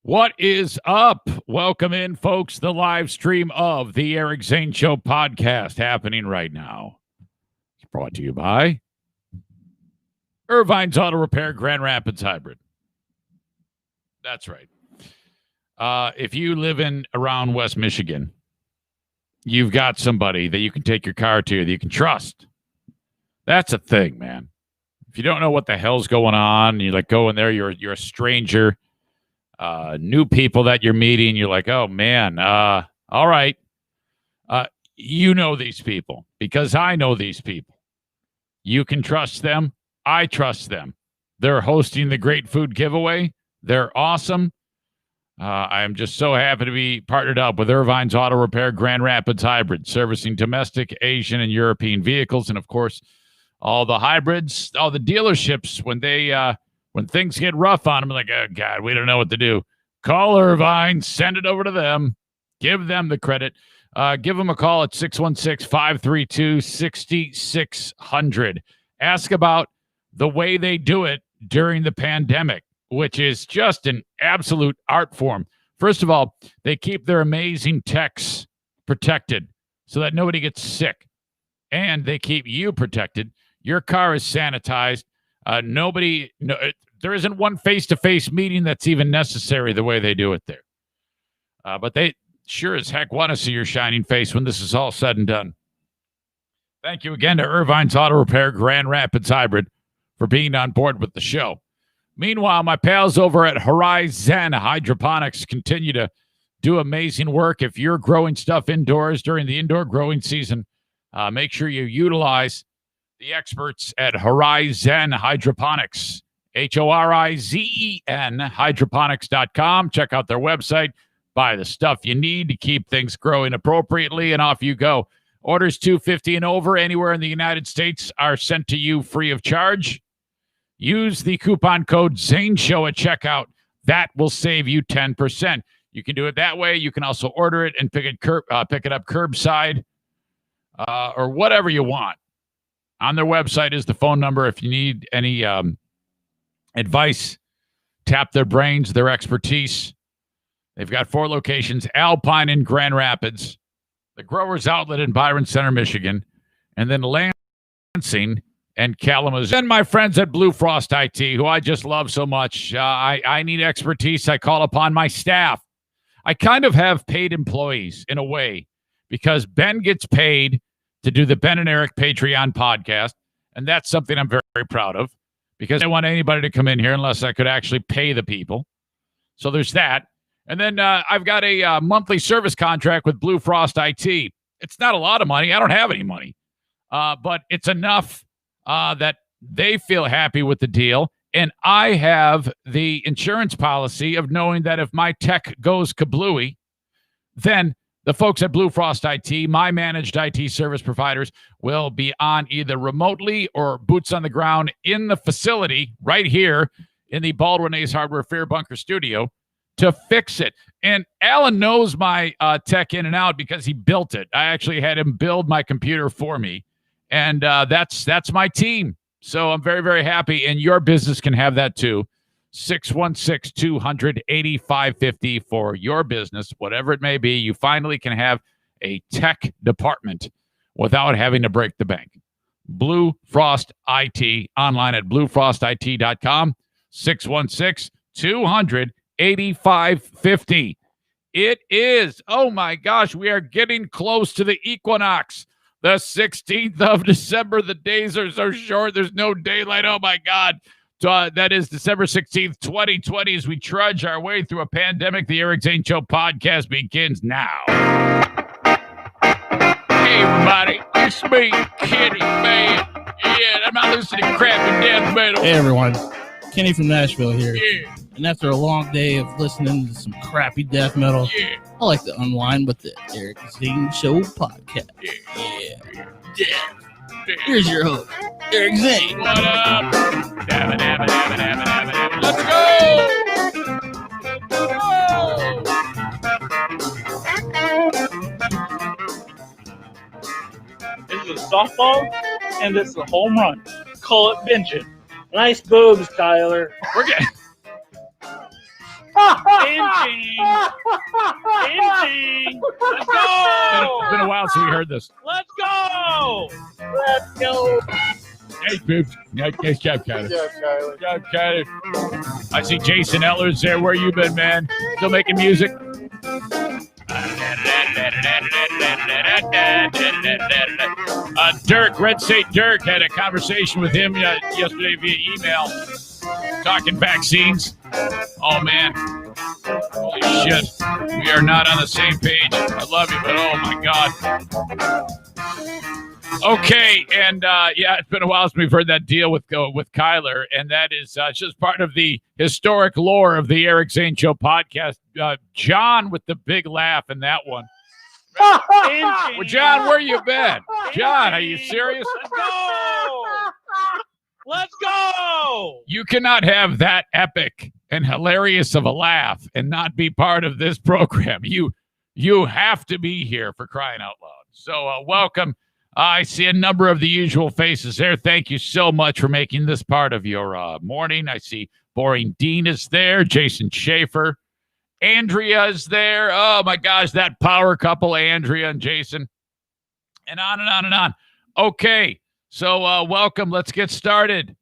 What is up? Welcome in, folks. The live stream of the Eric Zane Show podcast happening right now. It's brought to you by Irvine's Auto Repair Grand Rapids Hybrid. That's right. If you live in around West Michigan, you've got somebody that you can take your car to that you can trust. That's a thing, man. If you don't know what the hell's going on, you like go in there, you're a stranger. New people that you're meeting, you're like, oh man, all right. You know these people because I know these people. You can trust them. I trust them. They're hosting the Great Food Giveaway. They're awesome. I'm just so happy to be partnered up with Irvine's Auto Repair Grand Rapids Hybrid, servicing domestic, Asian, and European vehicles. And of course, all the hybrids, all the dealerships, when things get rough on them, like, oh, God, we don't know what to do. Call Irvine, send it over to them, give them the credit. Give them a call at 616-532-6600. Ask about the way they do it during the pandemic, which is just an absolute art form. First of all, they keep their amazing techs protected so that nobody gets sick, and they keep you protected. Your car is sanitized. There isn't one face-to-face meeting that's even necessary the way they do it there. But they sure as heck want to see your shining face when this is all said and done. Thank you again to Irvine's Auto Repair Grand Rapids Hybrid for being on board with the show. Meanwhile, my pals over at Horizon Hydroponics continue to do amazing work. If you're growing stuff indoors during the indoor growing season, make sure you utilize the experts at Horizon Hydroponics, Horizen, hydroponics.com. Check out their website. Buy the stuff you need to keep things growing appropriately, and off you go. Orders $250 and over anywhere in the United States are sent to you free of charge. Use the coupon code ZaneShow at checkout. That will save you 10%. You can do it that way. You can also order it and pick it up curbside or whatever you want. On their website is the phone number if you need any advice. Tap their brains, their expertise. They've got 4 locations: Alpine in Grand Rapids, the Growers Outlet in Byron Center, Michigan, and then Lansing and Kalamazoo. And my friends at Blue Frost IT, who I just love so much. I need expertise. I call upon my staff. I kind of have paid employees in a way because Ben gets paid to do the Ben and Eric Patreon podcast, and that's something I'm very, very proud of because I don't want anybody to come in here unless I could actually pay the people. So there's that. And then I've got a monthly service contract with Blue Frost IT. It's not a lot of money. I don't have any money, but it's enough that they feel happy with the deal. And I have the insurance policy of knowing that if my tech goes kablooey, then the folks at Blue Frost IT, my managed IT service providers, will be on either remotely or boots on the ground in the facility right here in the Baldwin Ace Hardware Fear Bunker studio to fix it. And Alan knows my tech in and out because he built it. I actually had him build my computer for me. And that's my team. So I'm very, very happy. And your business can have that too. 616-200-8550 for your business, whatever it may be. You finally can have a tech department without having to break the bank. Blue Frost IT, online at bluefrostit.com, 616-200-8550. It is, oh my gosh, we are getting close to the equinox. The 16th of December. The days are so short. There's no daylight. Oh my God. That is December 16th, 2020, as we trudge our way through a pandemic. The Eric Zane Show podcast begins now. Hey, everybody. It's me, Kenny, man. Yeah, I'm not listening to crappy death metal. Hey, everyone. Kenny from Nashville here. Yeah. And after a long day of listening to some crappy death metal, Yeah. I like to unwind with the Eric Zane Show podcast. Yeah. Here's your host, Eric Zane. What up? Dabba, dabba, dabba, dabba, dabba, dabba. Let's go! This is a softball, and this is a home run. Call it benching. Nice boobs, Tyler. We're getting... Benching. Inching. Let's go. It's been a while since we heard this. Let's go. Let's go. Hey, Poops. Nice job, Kyler. Good job, Kyler. I see Jason Eller's there. Where you been, man? Still making music? Dirk, Red State Dirk, had a conversation with him yesterday via email, talking vaccines. Oh, man. Holy shit. We are not on the same page. I love you, but oh, my God. Okay, and it's been a while since we've heard that deal with Kyler, and that is just part of the historic lore of the Eric Zane Show podcast. John with the big laugh in that one. Well, John, where you been? John, are you serious? Let's go. Let's go. You cannot have that epic and hilarious of a laugh and not be part of this program. You have to be here, for crying out loud. So welcome. I see a number of the usual faces there. Thank you so much for making this part of your morning. I see Boring Dean is there. Jason Schaefer. Andrea is there. Oh, my gosh, that power couple, Andrea and Jason. And on and on and on. Okay, so welcome. Let's get started.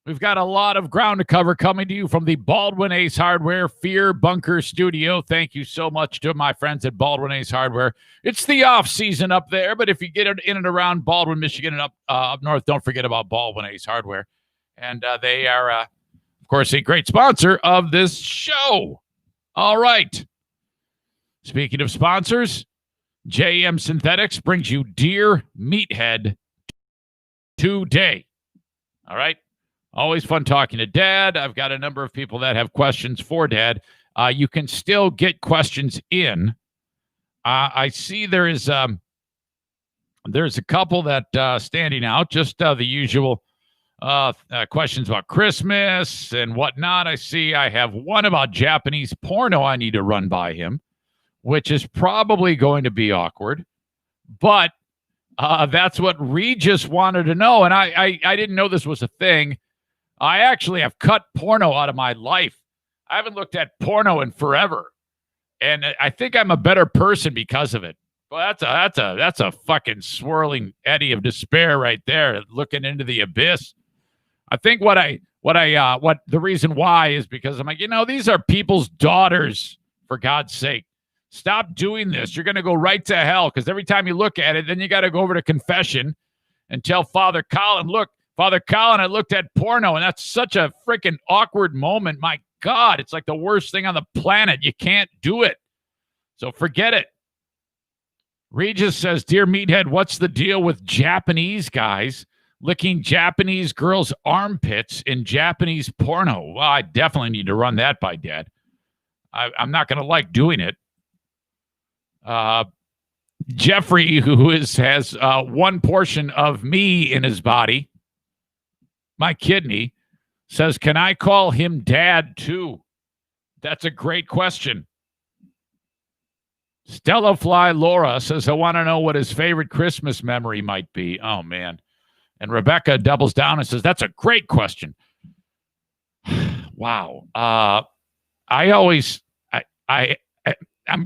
We've got a lot of ground to cover coming to you from the Baldwin Ace Hardware Fear Bunker Studio. Thank you so much to my friends at Baldwin Ace Hardware. It's the off season up there, but if you get in and around Baldwin, Michigan, and up north, don't forget about Baldwin Ace Hardware. And they are, of course, a great sponsor of this show. All right. Speaking of sponsors, JM Synthetics brings you Dear Meathead today. All right. Always fun talking to Dad. I've got a number of people that have questions for Dad. You can still get questions in. I see there's a couple that standing out, just the usual questions about Christmas and whatnot. I have one about Japanese porno I need to run by him, which is probably going to be awkward, but that's what Regis wanted to know. And I didn't know this was a thing. I actually have cut porno out of my life. I haven't looked at porno in forever. And I think I'm a better person because of it. Well, that's a fucking swirling eddy of despair right there, looking into the abyss. I think what the reason why is because I'm like, these are people's daughters, for God's sake. Stop doing this. You're going to go right to hell, because every time you look at it, then you got to go over to confession and tell Father Colin, look, Father Colin, I looked at porno, and that's such a freaking awkward moment. My God, it's like the worst thing on the planet. You can't do it. So forget it. Regis says, Dear Meathead, what's the deal with Japanese guys licking Japanese girls' armpits in Japanese porno? Well, I definitely need to run that by Dad. I'm not going to like doing it. Jeffrey, who has one portion of me in his body, my kidney, says, can I call him Dad too? That's a great question. Stella Fly Laura says, I want to know what his favorite Christmas memory might be. Oh, man. And Rebecca doubles down and says, that's a great question. Wow. I'm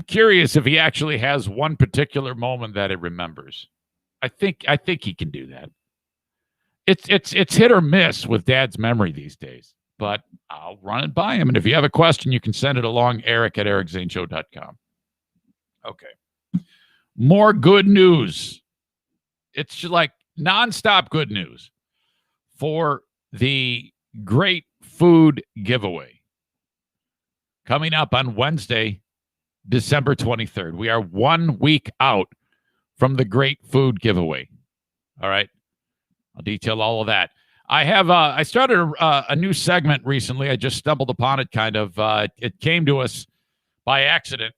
curious if he actually has one particular moment that he remembers. I think he can do that. It's hit or miss with Dad's memory these days, but I'll run it by him. And if you have a question, you can send it along, eric@ericzaneshow.com. Okay. More good news. It's just like nonstop good news for the Great Food Giveaway coming up on Wednesday, December 23rd. We are 1 week out from the Great Food Giveaway. All right. I'll detail all of that. I started a new segment recently. I just stumbled upon it kind of. It came to us by accident.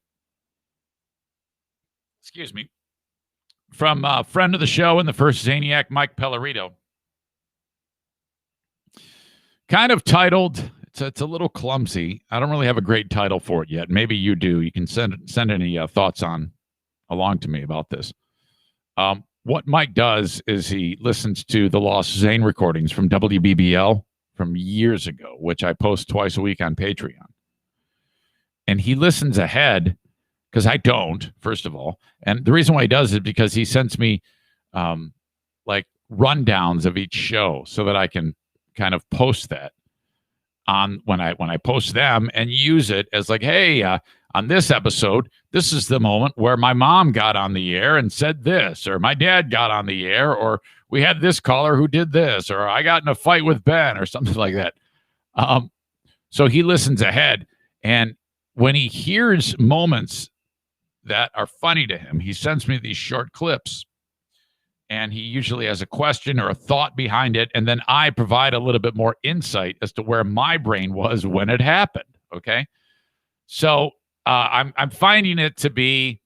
Excuse me. From a friend of the show and the first Zaniac, Mike Pellerito. Kind of titled, it's a little clumsy. I don't really have a great title for it yet. Maybe you do. You can send any thoughts along to me about this. What Mike does is he listens to the Lost Zane recordings from WBBL from years ago, which I post twice a week on Patreon. and he listens ahead because I don't, first of all. And the reason why he does is because he sends me like rundowns of each show so that I can kind of post that on when I post them and use it as like, hey, on this episode, this is the moment where my mom got on the air and said this, or my dad got on the air, or we had this caller who did this, or I got in a fight with Ben, or something like that. So he listens ahead, and when he hears moments that are funny to him, he sends me these short clips. And he usually has a question or a thought behind it. And then I provide a little bit more insight as to where my brain was when it happened. Okay. So I'm finding it to be,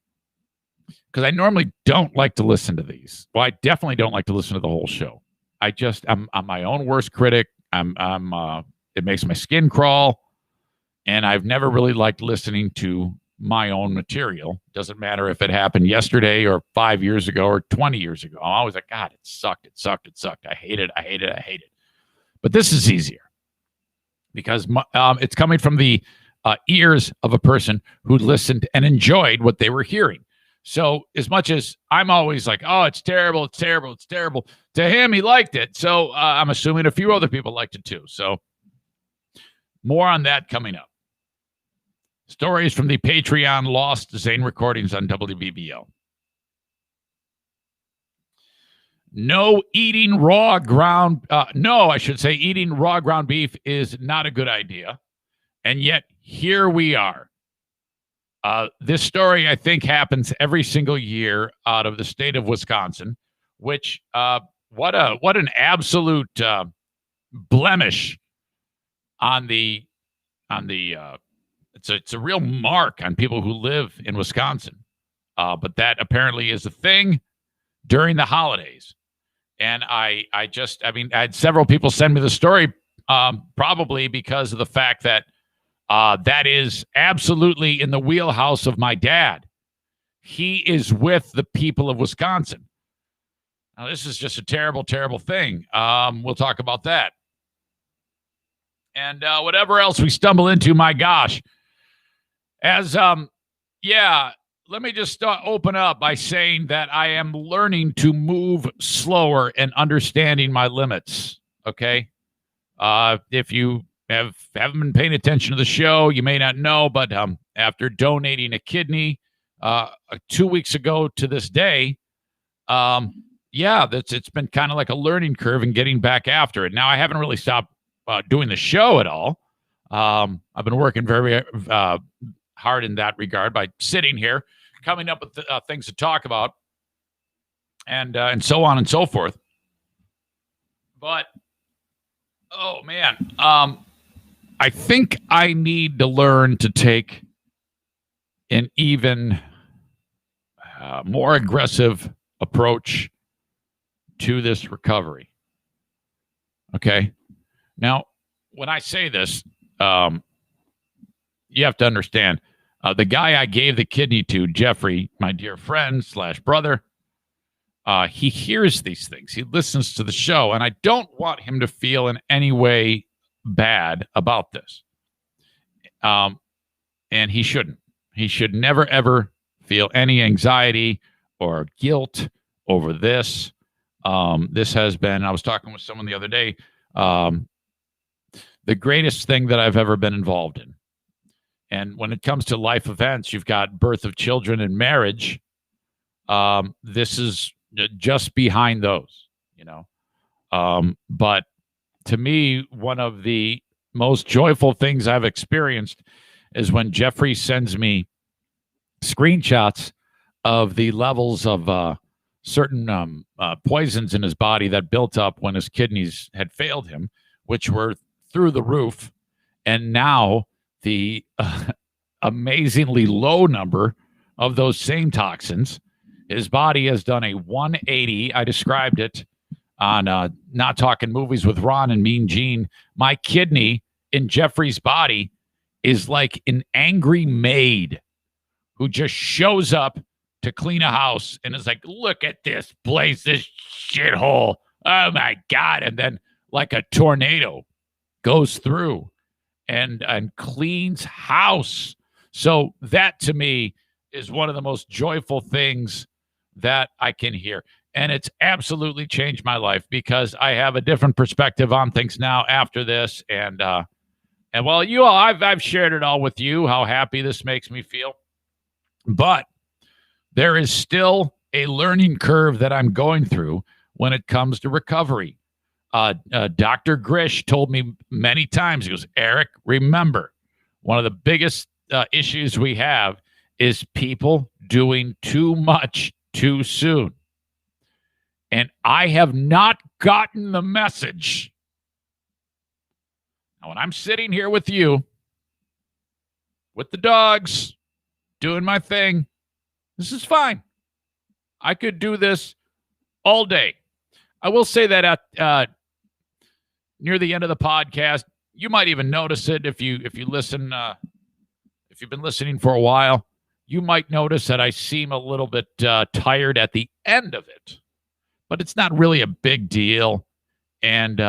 because I normally don't like to listen to these. Well, I definitely don't like to listen to the whole show. I'm my own worst critic. It makes my skin crawl. And I've never really liked listening to my own material. Doesn't matter if it happened yesterday or 5 years ago or 20 years ago. I'm always like, God, it sucked. I hate it. But this is easier because it's coming from the ears of a person who listened and enjoyed what they were hearing. So as much as I'm always like, oh, it's terrible. To him, he liked it. So I'm assuming a few other people liked it too. So more on that coming up. Stories from the Patreon Lost Zane recordings on WBBL. Eating raw ground beef is not a good idea. And yet, here we are. This story, I think, happens every single year out of the state of Wisconsin, which, what an absolute blemish on the It's a real mark on people who live in Wisconsin. But that apparently is a thing during the holidays. And I had several people send me the story, probably because of the fact that that is absolutely in the wheelhouse of my dad. He is with the people of Wisconsin. Now, this is just a terrible, terrible thing. We'll talk about that. And whatever else we stumble into, my gosh. Let me just open up by saying that I am learning to move slower and understanding my limits. Okay. If you haven't been paying attention to the show, you may not know, but after donating a kidney 2 weeks ago to this day, it's been kind of like a learning curve and getting back after it. Now I haven't really stopped doing the show at all. I've been working very hard in that regard by sitting here, coming up with things to talk about, and so on and so forth. But, oh man, I think I need to learn to take an even more aggressive approach to this recovery. Okay. Now, when I say this, you have to understand, the guy I gave the kidney to, Jeffrey, my dear friend / brother, he hears these things. He listens to the show, and I don't want him to feel in any way bad about this. And he shouldn't. He should never, ever feel any anxiety or guilt over this. This has been, I was talking with someone the other day, the greatest thing that I've ever been involved in. And when it comes to life events, you've got birth of children and marriage. This is just behind those, But to me, one of the most joyful things I've experienced is when Jeffrey sends me screenshots of the levels of certain poisons in his body that built up when his kidneys had failed him, which were through the roof. And now the amazingly low number of those same toxins. His body has done a 180. I described it on Not Talking Movies with Ron and Mean Gene. My kidney in Jeffrey's body is like an angry maid who just shows up to clean a house and is like, look at this place, this shithole. Oh my God. And then like a tornado goes through and cleans house. So that to me is one of the most joyful things that I can hear. And it's absolutely changed my life because I have a different perspective on things now after this. And well, you all, I've shared it all with you, how happy this makes me feel. But there is still a learning curve that I'm going through when it comes to recovery. Dr. Grish told me many times, he goes, Eric, remember, one of the biggest issues we have is people doing too much too soon. And I have not gotten the message. Now, when I'm sitting here with you, with the dogs, doing my thing, this is fine. I could do this all day. I will say that at near the end of the podcast, you might even notice it if you listen. If you've been listening for a while, you might notice that I seem a little bit tired at the end of it, but it's not really a big deal. And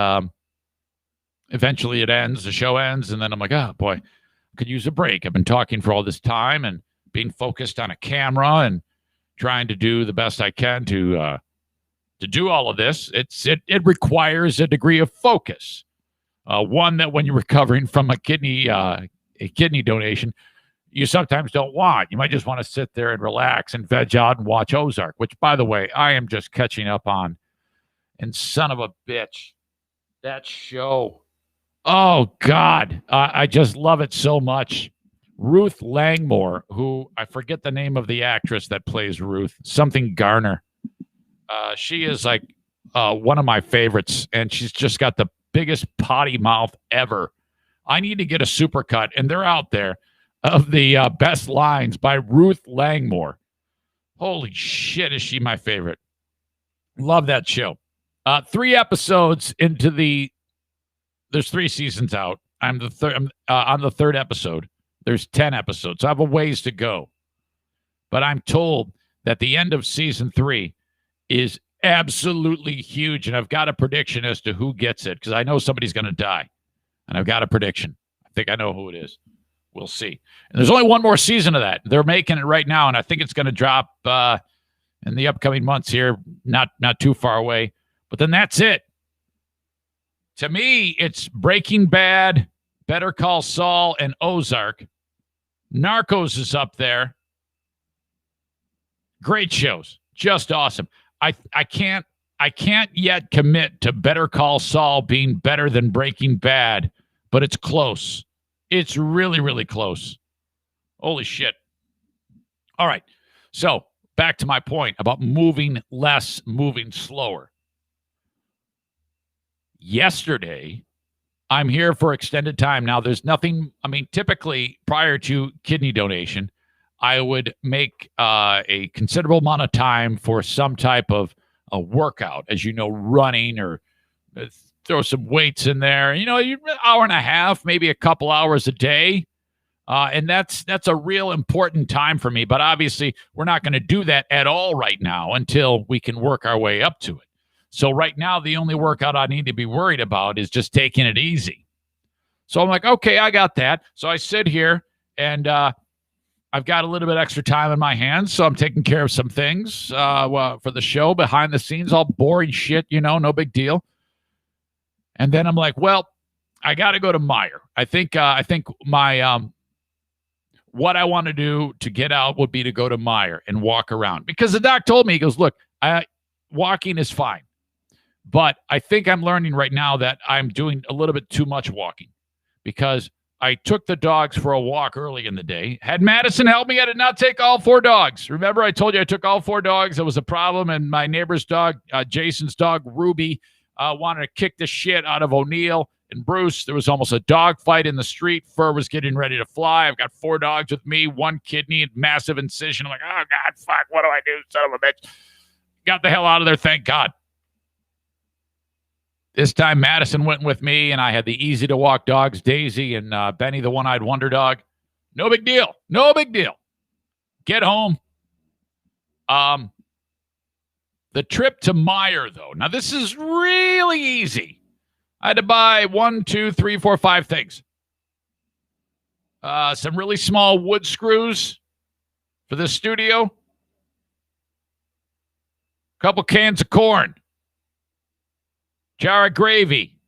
eventually, it ends. The show ends, and then I'm like, oh boy, I could use a break. I've been talking for all this time and being focused on a camera and trying to do the best I can to do all of this. It requires a degree of focus. One that when you're recovering from a kidney donation, you sometimes don't want. You might just want to sit there and relax and veg out and watch Ozark, which, by the way, I am just catching up on. And son of a bitch, that show. Oh, God. I just love it so much. Ruth Langmore, who I forget the name of the actress that plays Ruth, something Garner. She is like one of my favorites, and she's just got the biggest potty mouth ever. I need to get a supercut, and they're out there, of the best lines by Ruth Langmore. Holy shit, is she my favorite. Love that show. 3 episodes into there's 3 seasons out. I'm on the 3rd episode. There's 10 episodes. So I have a ways to go. But I'm told that the end of season 3 is absolutely huge. And I've got a prediction as to who gets it because I know somebody's going to die. And I've got a prediction. I think I know who it is. We'll see. And there's only one more season of that. They're making it right now. And I think it's going to drop in the upcoming months here. Not too far away. But then that's it. To me, it's Breaking Bad, Better Call Saul, and Ozark. Narcos is up there. Great shows. Just awesome. I can't yet commit to Better Call Saul being better than Breaking Bad, but it's close. It's really, really close. Holy shit. All right. So back to my point about moving less, moving slower. Yesterday, I'm here for extended time. Now, there's nothing, typically prior to kidney donation, I would make a considerable amount of time for some type of a workout, as you know, running or throw some weights in there. You know, an hour and a half, maybe a couple hours a day. And that's a real important time for me. But obviously, we're not going to do that at all right now until we can work our way up to it. So right now, the only workout I need to be worried about is just taking it easy. So I'm like, okay, I got that. So I sit here and I've got a little bit extra time in my hands. So I'm taking care of some things for the show behind the scenes, all boring shit, no big deal. And then I'm like, well, I got to go to Meijer. I think my what I want to do to get out would be to go to Meijer and walk around because the doc told me, he goes, look, walking is fine. But I think I'm learning right now that I'm doing a little bit too much walking because I took the dogs for a walk early in the day. Had Madison help me, I did not take all 4 dogs. Remember, I told you I took all 4 dogs. There was a problem, and my neighbor's dog, Jason's dog, Ruby, wanted to kick the shit out of O'Neill and Bruce. There was almost a dog fight in the street. Fur was getting ready to fly. I've got 4 dogs with me, 1 kidney, massive incision. I'm like, oh, God, fuck, what do I do, son of a bitch? Got the hell out of there, thank God. This time, Madison went with me, and I had the easy-to-walk dogs, Daisy and Benny, the one-eyed wonder dog. No big deal. No big deal. Get home. The trip to Meijer, though. Now, this is really easy. I had to buy 1, 2, 3, 4, 5 things. some really small wood screws for the studio, couple cans of corn, jar of gravy,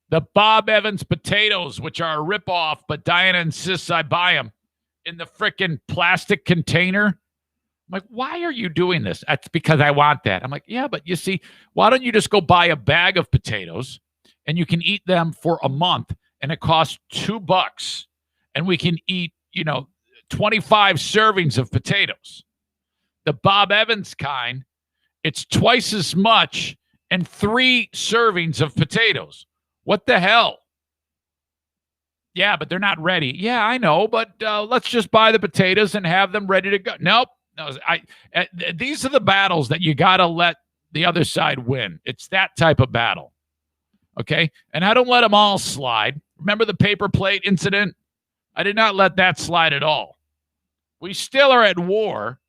the Bob Evans potatoes, which are a ripoff, but Diana insists I buy them in the frickin' plastic container. I'm like, why are you doing this? That's because I want that. I'm like, yeah, but you see, why don't you just go buy a bag of potatoes and you can eat them for a month and it costs $2 and we can eat, 25 servings of potatoes. The Bob Evans kind, it's twice as much and 3 servings of potatoes. What the hell? Yeah, but they're not ready. Yeah, I know, but let's just buy the potatoes and have them ready to go. Nope. No, these are the battles that you got to let the other side win. It's that type of battle. Okay? And I don't let them all slide. Remember the paper plate incident? I did not let that slide at all. We still are at war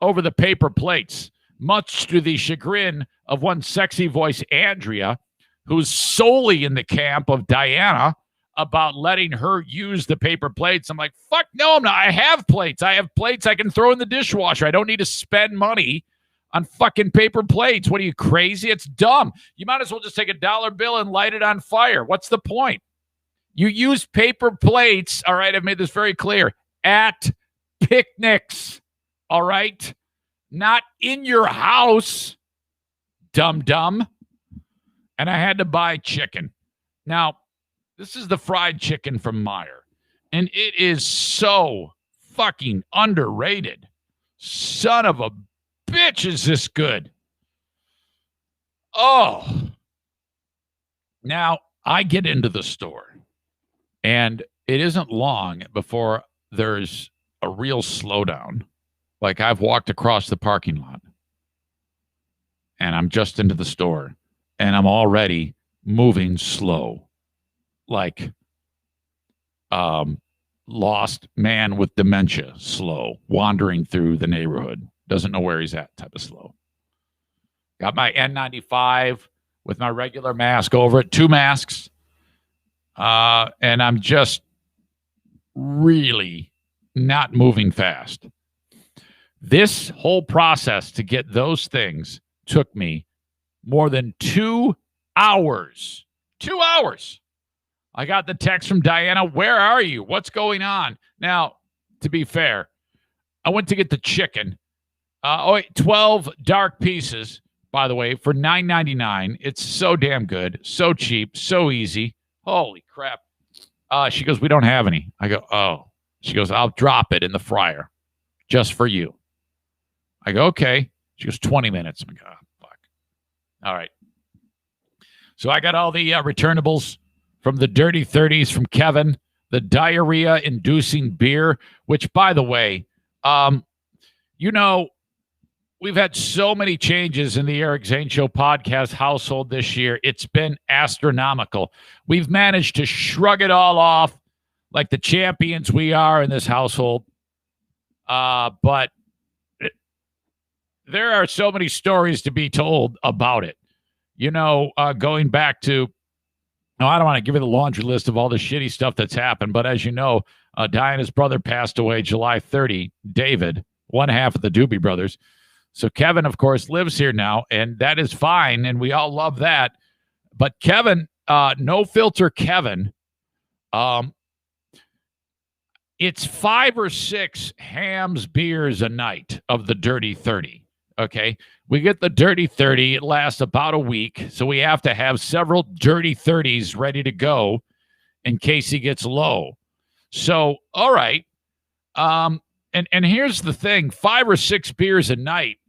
over the paper plates, much to the chagrin of one sexy voice, Andrea, who's solely in the camp of Diana about letting her use the paper plates. I'm like, fuck no, I'm not. I have plates. I have plates I can throw in the dishwasher. I don't need to spend money on fucking paper plates. What are you, crazy? It's dumb. You might as well just take a dollar bill and light it on fire. What's the point? You use paper plates, all right, I've made this very clear, at picnics, all right? Not in your house, dum-dum. And I had to buy chicken. Now, this is the fried chicken from Meijer, and it is so fucking underrated. Son of a bitch, is this good? Oh. Now, I get into the store, and it isn't long before there's a real slowdown. Like, I've walked across the parking lot, and I'm just into the store, and I'm already moving slow. Like lost man with dementia, slow, wandering through the neighborhood, doesn't know where he's at type of slow. Got my N95 with my regular mask over it, 2 masks, and I'm just really not moving fast. This whole process to get those things took me more than 2 hours. 2 hours. I got the text from Diana, where are you? What's going on? Now, to be fair, I went to get the chicken. 12 dark pieces, by the way, for $9.99. It's so damn good, so cheap, so easy. Holy crap. She goes, we don't have any. I go, oh. She goes, I'll drop it in the fryer just for you. I go, okay. She goes, 20 minutes. I'm like, oh, fuck. All right. So I got all the returnables from the Dirty 30s from Kevin, the diarrhea-inducing beer, which, by the way, we've had so many changes in the Eric Zane Show podcast household this year. It's been astronomical. We've managed to shrug it all off like the champions we are in this household. But there are so many stories to be told about it. Going back to, I don't want to give you the laundry list of all the shitty stuff that's happened, but as you know, Diana's brother passed away July 30, David, one half of the Doobie Brothers. So Kevin, of course, lives here now, and that is fine, and we all love that. But Kevin, no filter Kevin, it's 5 or 6 Hams beers a night of the Dirty 30. Okay, we get the Dirty 30. It lasts about a week, so we have to have several Dirty 30s ready to go in case he gets low. So, all right. And here's the thing, 5 or 6 beers a night,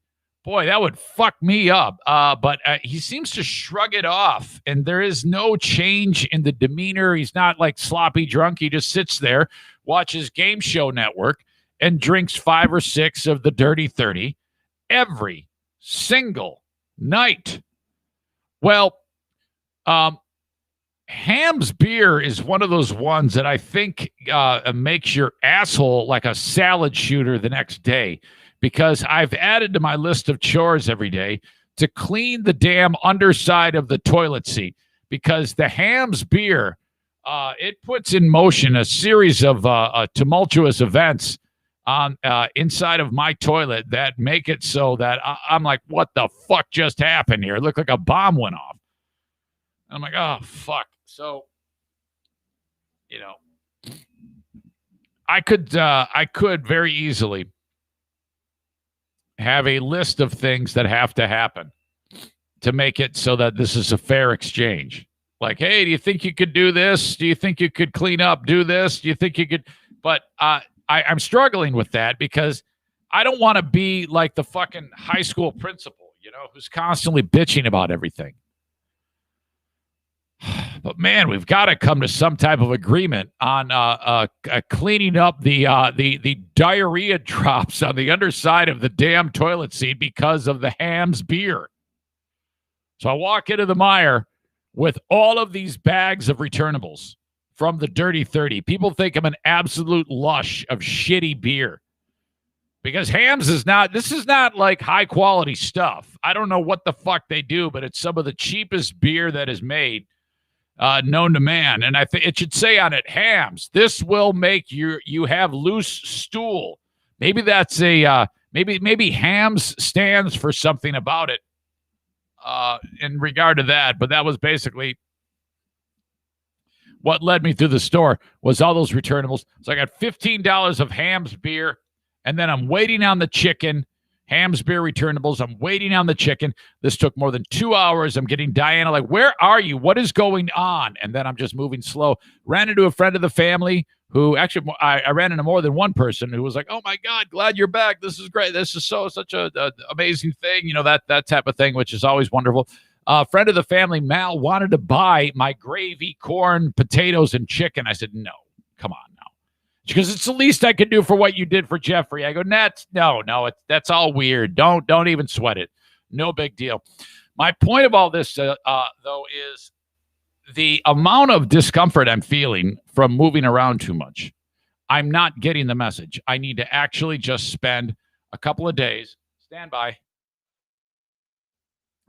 boy, that would fuck me up. But he seems to shrug it off, and there is no change in the demeanor. He's not like sloppy drunk. He just sits there, watches Game Show Network, and drinks 5 or 6 of the Dirty 30 every single night. Well, Ham's beer is one of those ones that I think makes your asshole like a salad shooter the next day, because I've added to my list of chores every day to clean the damn underside of the toilet seat, because the Ham's beer it puts in motion a series of tumultuous events on inside of my toilet that make it so that I'm like, what the fuck just happened here? It looked like a bomb went off. And I'm like, oh, fuck. So, I could very easily have a list of things that have to happen to make it so that this is a fair exchange. Like, hey, do you think you could do this? Do you think you could clean up, do this? Do you think you could? But I'm struggling with that because I don't want to be like the fucking high school principal, who's constantly bitching about everything. But man, we've got to come to some type of agreement on cleaning up the diarrhea drops on the underside of the damn toilet seat because of the Ham's beer. So I walk into the mire with all of these bags of returnables from the Dirty 30. People think I'm an absolute lush of shitty beer because Ham's is not like high quality stuff. I don't know what the fuck they do, but it's some of the cheapest beer that is made known to man. And I think it should say on it, Ham's, this will make you have loose stool. Maybe that's maybe Ham's stands for something about it in regard to that. But that was basically what led me through the store was all those returnables. So I got $15 of Ham's beer, and then I'm waiting on the chicken. Ham's beer returnables. I'm waiting on the chicken. This took more than 2 hours. I'm getting Diana like, where are you? What is going on? And then I'm just moving slow. Ran into a friend of the family who actually, I ran into more than one person who was like, oh my God, glad you're back. This is great. This is such a amazing thing. That type of thing, which is always wonderful. Friend of the family, Mal, wanted to buy my gravy, corn, potatoes, and chicken. I said, no, come on. Because it's the least I can do for what you did for Jeffrey. I go, that's all weird. Don't even sweat it. No big deal. My point of all this, though, is the amount of discomfort I'm feeling from moving around too much. I'm not getting the message. I need to actually just spend a couple of days, stand by,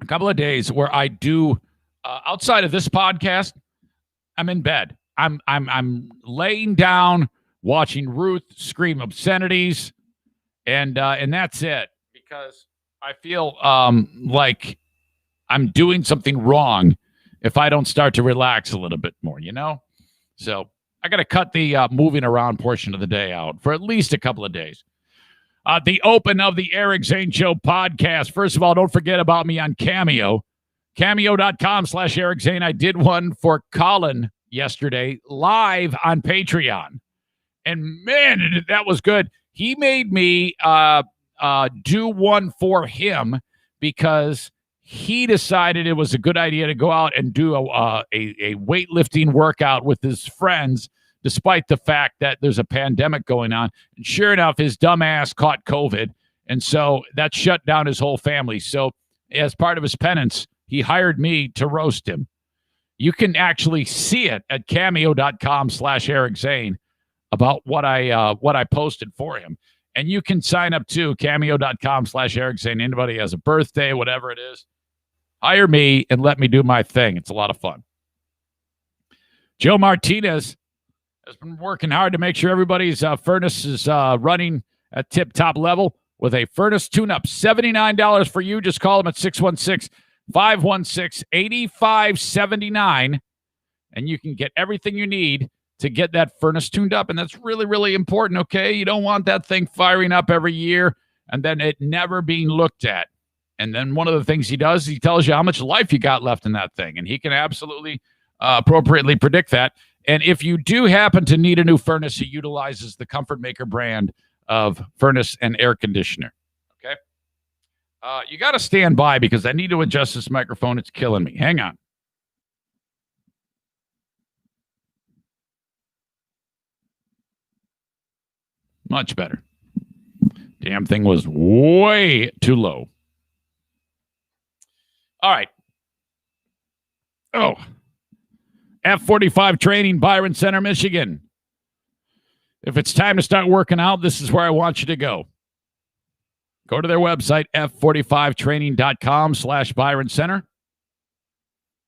a couple of days where I do, outside of this podcast, I'm in bed. I'm laying down, watching Ruth scream obscenities, and that's it, because I feel like I'm doing something wrong if I don't start to relax a little bit more, So I got to cut the moving around portion of the day out for at least a couple of days. The open of the Eric Zane Show podcast. First of all, don't forget about me on Cameo. Cameo.com/Eric Zane. I did one for Colin yesterday live on Patreon. And man, that was good. He made me do one for him because he decided it was a good idea to go out and do a weightlifting workout with his friends, despite the fact that there's a pandemic going on. And sure enough, his dumb ass caught COVID. And so that shut down his whole family. So as part of his penance, he hired me to roast him. You can actually see it at cameo.com/Eric Zane. About what I posted for him. And you can sign up to cameo.com/Eric Zane. Anybody has a birthday, whatever it is, hire me and let me do my thing. It's a lot of fun. Joe Martinez has been working hard to make sure everybody's furnace is running at tip-top level with a furnace tune-up. $79 for you. Just call them at 616-516-8579, and you can get everything you need to get that furnace tuned up. And that's really, really important, okay? You don't want that thing firing up every year and then it never being looked at. And then one of the things he does, he tells you how much life you got left in that thing. And he can absolutely appropriately predict that. And if you do happen to need a new furnace, he utilizes the Comfort Maker brand of furnace and air conditioner, okay? You got to stand by because I need to adjust this microphone. It's killing me. Hang on. Much better. Damn thing was way too low. All right. Oh. F45 training, Byron Center, Michigan. If it's time to start working out, this is where I want you to go. Go to their website, f45training.com/Byron Center.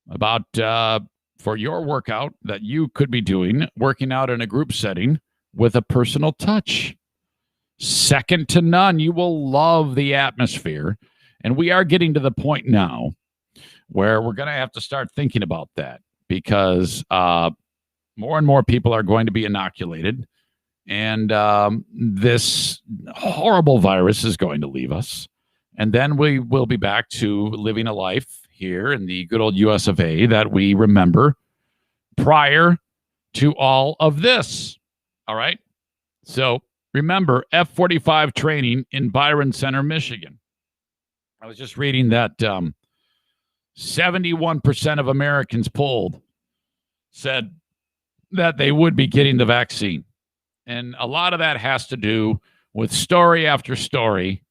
About for your workout that you could be doing, working out in a group setting with a personal touch. Second to none. You will love the atmosphere. And we are getting to the point now where we're going to have to start thinking about that because more and more people are going to be inoculated. And this horrible virus is going to leave us. And then we will be back to living a life here in the good old US of A that we remember prior to all of this. All right. So remember F-45 training in Byron Center, Michigan. I was just reading that 71% of Americans polled said that they would be getting the vaccine. And a lot of that has to do with story after story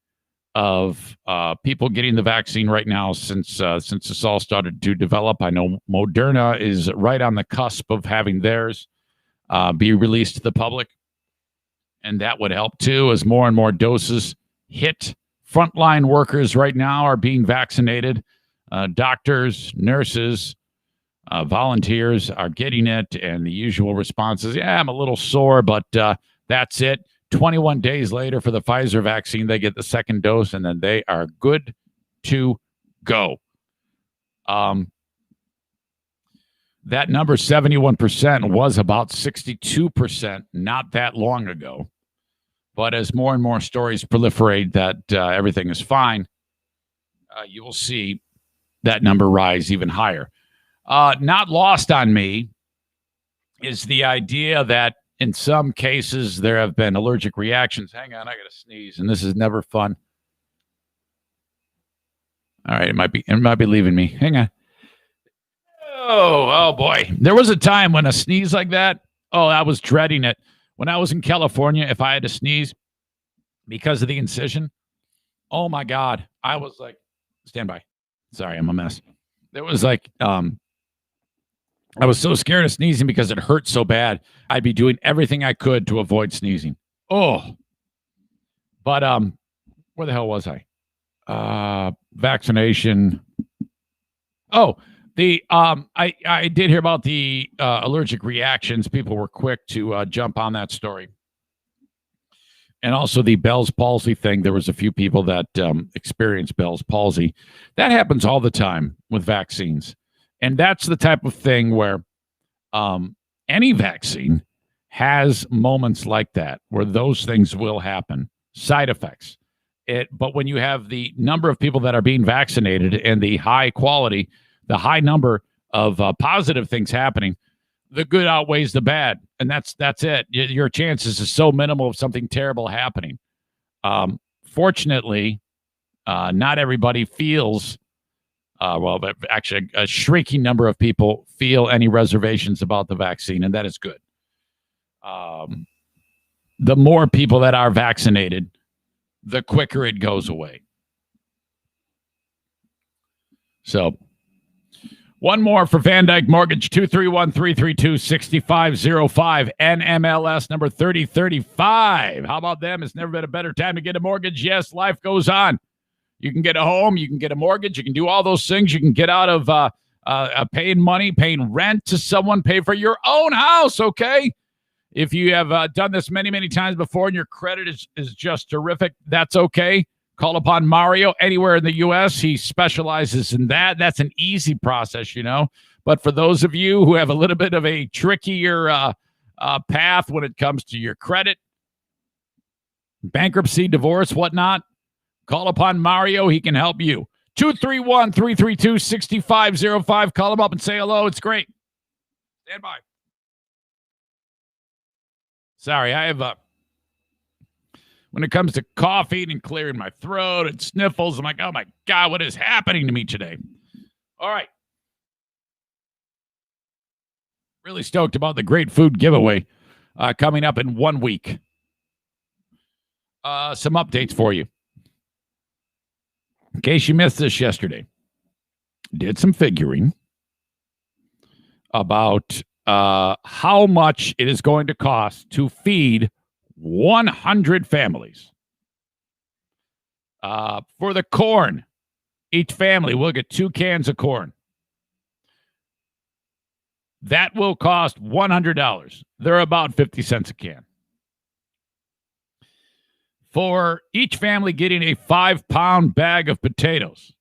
of people getting the vaccine right now since this all started to develop. I know Moderna is right on the cusp of having theirs be released to the public. And that would help too as more and more doses hit. Frontline workers right now are being vaccinated. Doctors, nurses, volunteers are getting it. And the usual response is, yeah, I'm a little sore, but that's it. 21 days later for the Pfizer vaccine, they get the second dose, and then they are good to go. That number, 71%, was about 62% not that long ago. But as more and more stories proliferate that everything is fine, you will see that number rise even higher. Not lost on me is the idea that in some cases there have been allergic reactions. Hang on, I got to sneeze, and this is never fun. All right, it might be leaving me. Hang on. Oh boy. There was a time when a sneeze like that, I was dreading it. When I was in California, if I had to sneeze because of the incision, oh my God, I was like, stand by. Sorry, I'm a mess. There was like, I was so scared of sneezing because it hurt so bad. I'd be doing everything I could to avoid sneezing. Oh, but where the hell was I? Vaccination. Oh, I did hear about the allergic reactions. People were quick to jump on that story. And also the Bell's palsy thing. There was a few people that experienced Bell's palsy. That happens all the time with vaccines. And that's the type of thing where any vaccine has moments like that, where those things will happen, side effects. But when you have the number of people that are being vaccinated and the high quality, the high number of positive things happening, the good outweighs the bad. And that's it. Your chances is so minimal of something terrible happening. Fortunately, not everybody feels but actually a shrinking number of people feel any reservations about the vaccine, and that is good. The more people that are vaccinated, the quicker it goes away. So, one more for Van Dyke Mortgage, 231-332-6505, NMLS number 3035. How about them? It's never been a better time to get a mortgage. Yes, life goes on. You can get a home, you can get a mortgage, you can do all those things. You can get out of paying money, paying rent to someone, pay for your own house, okay? If you have done this many, many times before and your credit is just terrific, that's okay. Call upon Mario anywhere in the U.S. He specializes in that. That's an easy process, you know. But for those of you who have a little bit of a trickier path when it comes to your credit, bankruptcy, divorce, whatnot, call upon Mario. He can help you. 231-332-6505. Call him up and say hello. It's great. Stand by. Sorry, I have when it comes to coughing and clearing my throat and sniffles, I'm like, oh my God, what is happening to me today? All right. Really stoked about the great food giveaway coming up in 1 week. Some updates for you. In case you missed this yesterday, did some figuring about how much it is going to cost to feed 100 families. For the corn, each family will get 2 cans of corn. That will cost $100. They're about 50 cents a can. For each family getting a 5-pound bag of potatoes,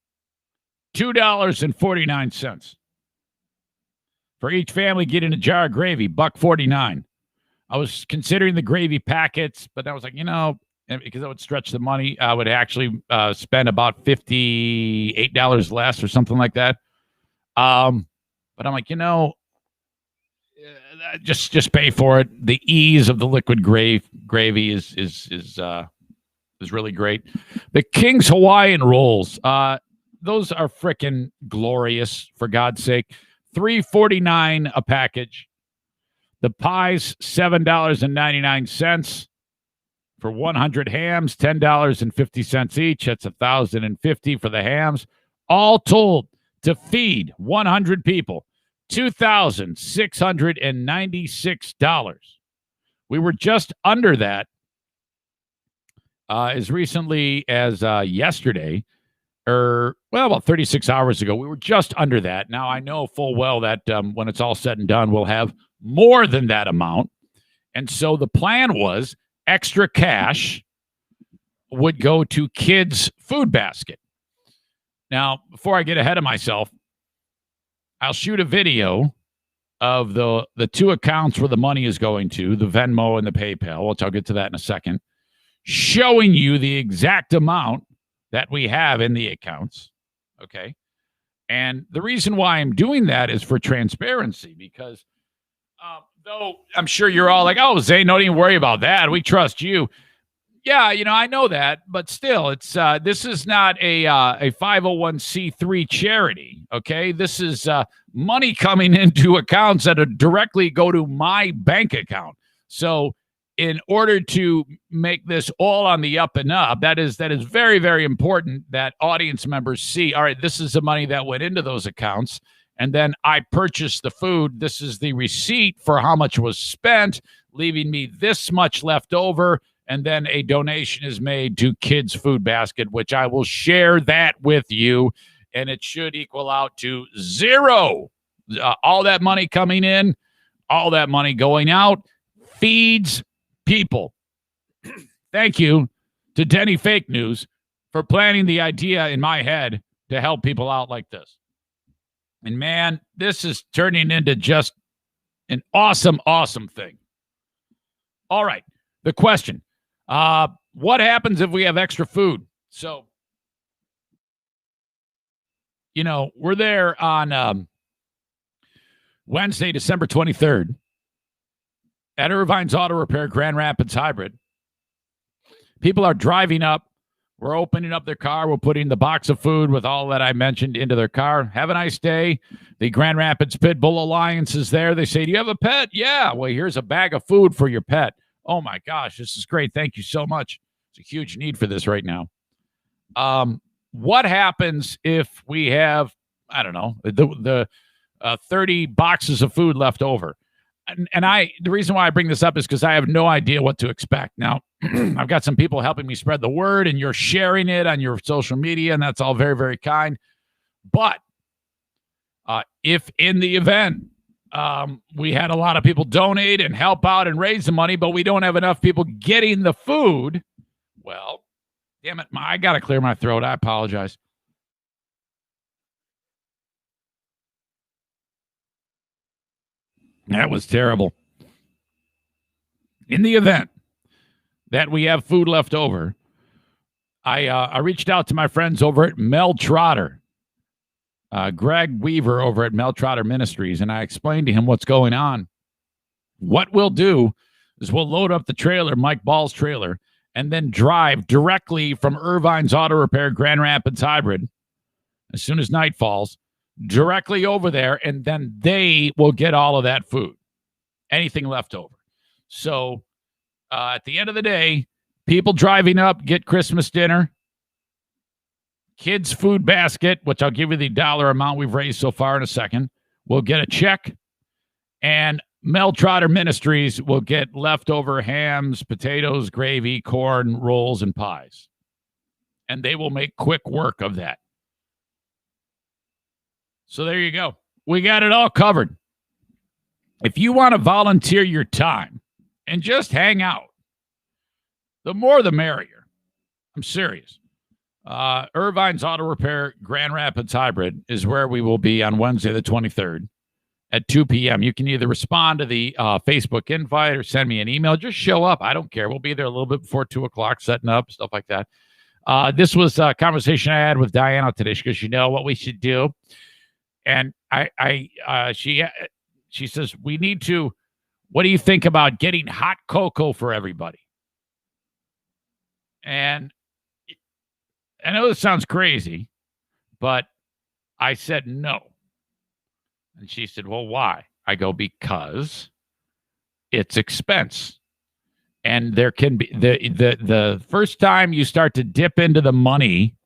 $2.49. For each family getting a jar of gravy, $1.49. I was considering the gravy packets, but I was like, because that would stretch the money, I would actually spend about $58 less or something like that. But I'm like, just pay for it. The ease of the liquid gravy is really great. The King's Hawaiian rolls, those are freaking glorious, for God's sake. $3.49 a package. The pies, $7.99 for 100 hams, $10.50 each. That's $1,050 for the hams. All told, to feed 100 people, $2,696. We were just under that as recently as yesterday, about 36 hours ago. We were just under that. Now, I know full well that when it's all said and done, we'll have more than that amount. And so the plan was extra cash would go to kids' food basket. Now, before I get ahead of myself, I'll shoot a video of the two accounts where the money is going to, the Venmo and the PayPal, which I'll get to that in a second, showing you the exact amount that we have in the accounts. Okay. And the reason why I'm doing that is for transparency, because though I'm sure you're all like, oh, Zane, don't even worry about that. We trust you. Yeah, I know that, but still, it's this is not a 501c3 charity, okay? This is money coming into accounts that directly go to my bank account. So in order to make this all on the up and up, that is very, very important that audience members see, all right, this is the money that went into those accounts, and then I purchased the food. This is the receipt for how much was spent, leaving me this much left over. And then a donation is made to Kids Food Basket, which I will share that with you. And it should equal out to zero. All that money coming in, all that money going out, feeds people. Thank you to Denny Fake News for planting the idea in my head to help people out like this. And man, this is turning into just an awesome, awesome thing. All right. The question. What happens if we have extra food? So, we're there on Wednesday, December 23rd at Irvine's Auto Repair, Grand Rapids Hybrid. People are driving up. We're opening up their car. We're putting the box of food with all that I mentioned into their car. Have a nice day. The Grand Rapids Pit Bull Alliance is there. They say, do you have a pet? Yeah. Well, here's a bag of food for your pet. Oh, my gosh, this is great. Thank you so much. It's a huge need for this right now. What happens if we have, I don't know, the 30 boxes of food left over? And the reason why I bring this up is because I have no idea what to expect. Now, I've got some people helping me spread the word, and you're sharing it on your social media, and that's all very, very kind. But if in the event we had a lot of people donate and help out and raise the money, but we don't have enough people getting the food, well, damn it, I got to clear my throat. I apologize. That was terrible. In the event that we have food left over, I reached out to my friends over at Mel Trotter, Greg Weaver over at Mel Trotter Ministries, and I explained to him what's going on. What we'll do is we'll load up the trailer, Mike Ball's trailer, and then drive directly from Irvine's Auto Repair, Grand Rapids Hybrid, as soon as night falls, directly over there, and then they will get all of that food, anything left over. So at the end of the day, people driving up get Christmas dinner, Kids Food Basket, which I'll give you the dollar amount we've raised so far in a second, will get a check, and Mel Trotter Ministries will get leftover hams, potatoes, gravy, corn, rolls, and pies. And they will make quick work of that. So there you go. We got it all covered. if you want to volunteer your time and just hang out, the more the merrier. I'm serious. Irvine's Auto Repair Grand Rapids Hybrid is where we will be on Wednesday the 23rd at 2 p.m. You can either respond to the Facebook invite or send me an email. Just show up. I don't care. We'll be there a little bit before 2 o'clock, setting up, stuff like that. This was a conversation I had with Diana today because you know what we should do. And she says, we need to, what do you think about getting hot cocoa for everybody? And I know this sounds crazy, but I said no. And she said, well, why? I go, because it's expense. And there can be the first time you start to dip into the money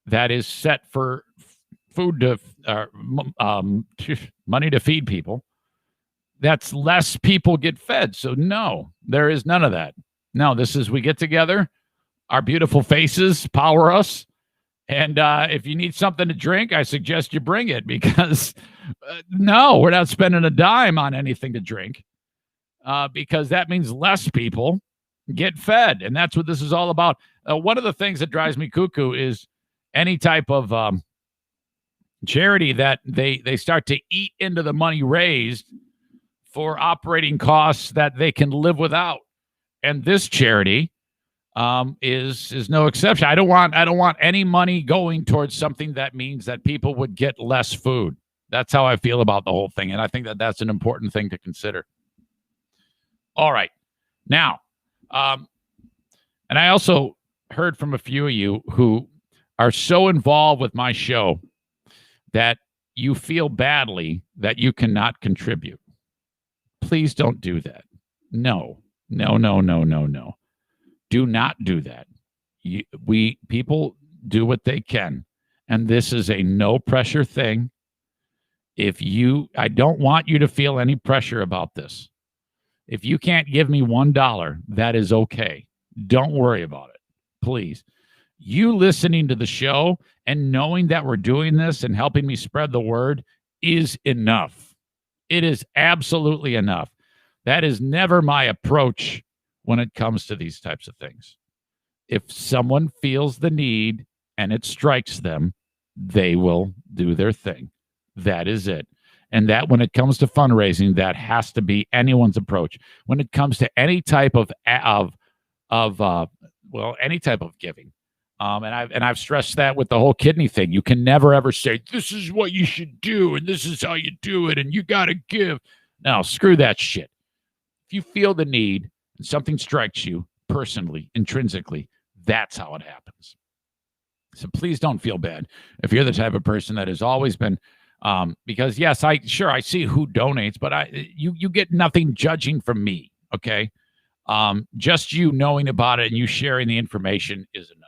that is set for food to money to feed people, that's less people get fed. So no, there is none of that. No, this is, we get together, our beautiful faces power us. And if you need something to drink, I suggest you bring it because no, we're not spending a dime on anything to drink because that means less people get fed. And that's what this is all about. One of the things that drives me cuckoo is any type of charity that they start to eat into the money raised for operating costs that they can live without. And this charity is no exception. I don't want any money going towards something that means that people would get less food. That's how I feel about the whole thing. And I think that that's an important thing to consider. All right. Now, and I also heard from a few of you who are so involved with my show that you feel badly that you cannot contribute. Please don't do that. No. Do not do that. People do what they can. And this is a no pressure thing. I don't want you to feel any pressure about this. If you can't give me $1, that is okay. Don't worry about it. Please. You listening to the show and knowing that we're doing this and helping me spread the word is enough. It is absolutely enough. That is never my approach when it comes to these types of things. If someone feels the need and it strikes them, they will do their thing. That is it. And that when it comes to fundraising, that has to be anyone's approach. When it comes to any type of any type of giving. And I've stressed that with the whole kidney thing. You can never ever say, this is what you should do, and this is how you do it, and you got to give. No, screw that shit. If you feel the need and something strikes you personally, intrinsically, that's how it happens. So please don't feel bad if you're the type of person that has always been, because yes, I see who donates, but you get nothing judging from me. Okay. Just you knowing about it and you sharing the information is enough.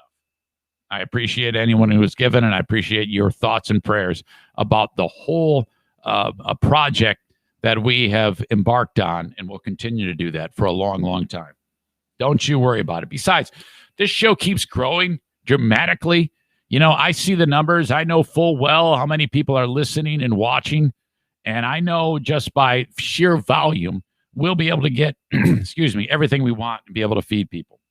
I appreciate anyone who has given, and I appreciate your thoughts and prayers about the whole a project that we have embarked on, and will continue to do that for a long, long time. Don't you worry about it. Besides, this show keeps growing dramatically. You know, I see the numbers. I know full well how many people are listening and watching, and I know just by sheer volume, we'll be able to get, everything we want and be able to feed people.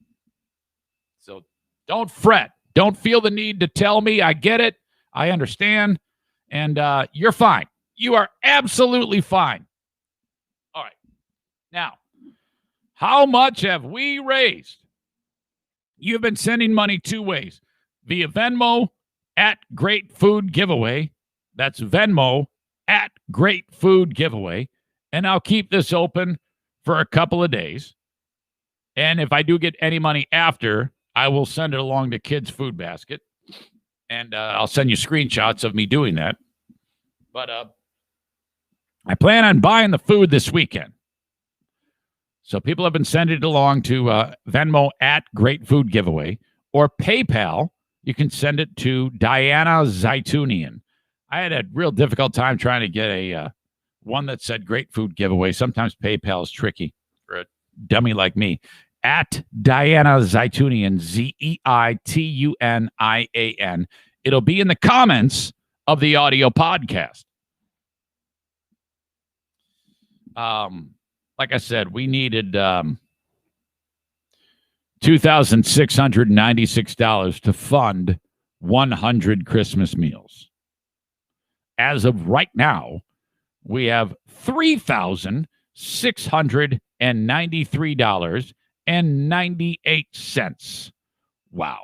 So don't fret. Don't feel the need to tell me. I get it. I understand. And you're fine. You are absolutely fine. All right. Now, how much have we raised? You've been sending money two ways. Via Venmo at Great Food Giveaway. That's Venmo at Great Food Giveaway. And I'll keep this open for a couple of days. And if I do get any money after, I will send it along to Kids Food Basket. And I'll send you screenshots of me doing that. But I plan on buying the food this weekend. So people have been sending it along to Venmo at Great Food Giveaway, or PayPal. You can send it to Diana Zaitunian. I had a real difficult time trying to get a one that said Great Food Giveaway. Sometimes PayPal is tricky for a dummy like me. At Diana Zaitunian, Zeitunian. It'll be in the comments of the audio podcast. Like I said, we needed $2,696 to fund 100 Christmas meals. As of right now, we have $3,693.98. Wow.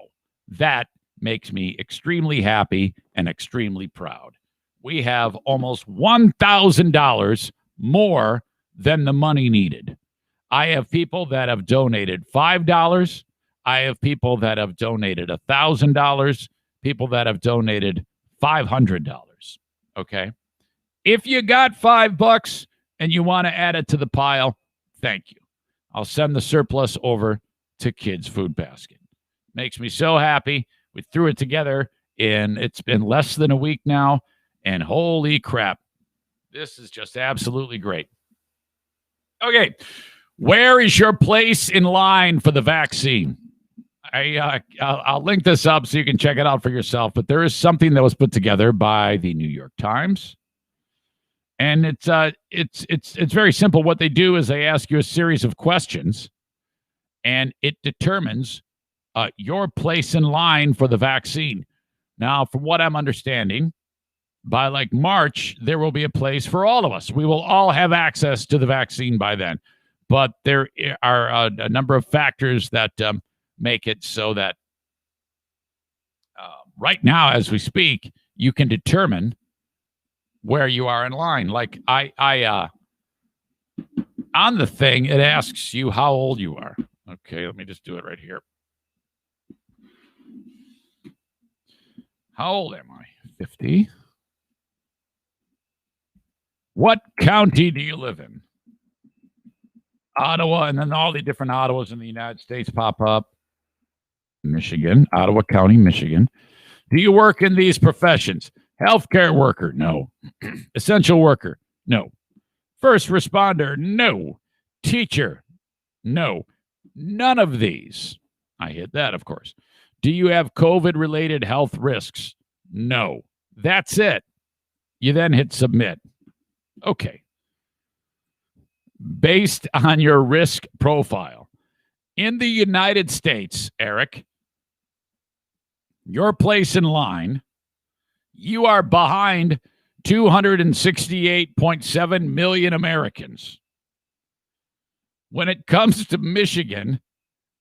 That makes me extremely happy and extremely proud. We have almost $1,000 more than the money needed. I have people that have donated $5. I have people that have donated $1,000. People that have donated $500. Okay. If you got $5 and you want to add it to the pile, thank you. I'll send the surplus over to Kids Food Basket. Makes me so happy. We threw it together, and it's been less than a week now, and holy crap, this is just absolutely great. Okay, where is your place in line for the vaccine? I'll link this up so you can check it out for yourself, but there is something that was put together by the New York Times. And it's very simple. What they do is they ask you a series of questions, and it determines your place in line for the vaccine. Now, from what I'm understanding, by like March, there will be a place for all of us. We will all have access to the vaccine by then. But there are a number of factors that make it so that right now, as we speak, you can determine where you are in line. Like I on the thing, it asks you how old you are. Okay, let me just do it right here. How old am I? 50. What county do you live in? Ottawa, and then all the different Ottawas in the United States pop up. Michigan, Ottawa County, Michigan. Do you work in these professions? Healthcare worker? No. Essential worker? No. First responder? No. Teacher? No. None of these. I hit that, of course. Do you have COVID-related health risks? No. That's it. You then hit submit. Okay. Based on your risk profile. In the United States, Eric, your place in line, you are behind 268.7 million Americans. When it comes to Michigan,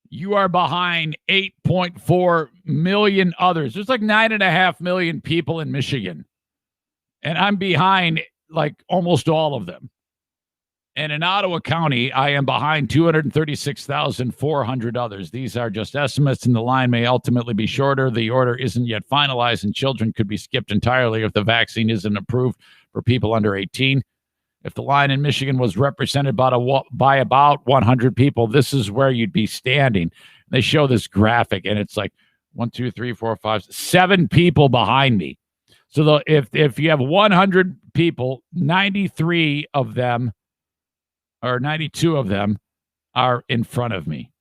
you are behind 8.4 million others. There's like 9.5 million people in Michigan. And I'm behind like almost all of them. And in Ottawa County, I am behind 236,400 others. These are just estimates, and the line may ultimately be shorter. The order isn't yet finalized, and children could be skipped entirely if the vaccine isn't approved for people under 18. If the line in Michigan was represented by about 100 people, this is where you'd be standing. They show this graphic, and it's like 1, 2, 3, 4, 5, 7 people behind me. So if you have 100 people, 93 of them, or 92 of them, are in front of me.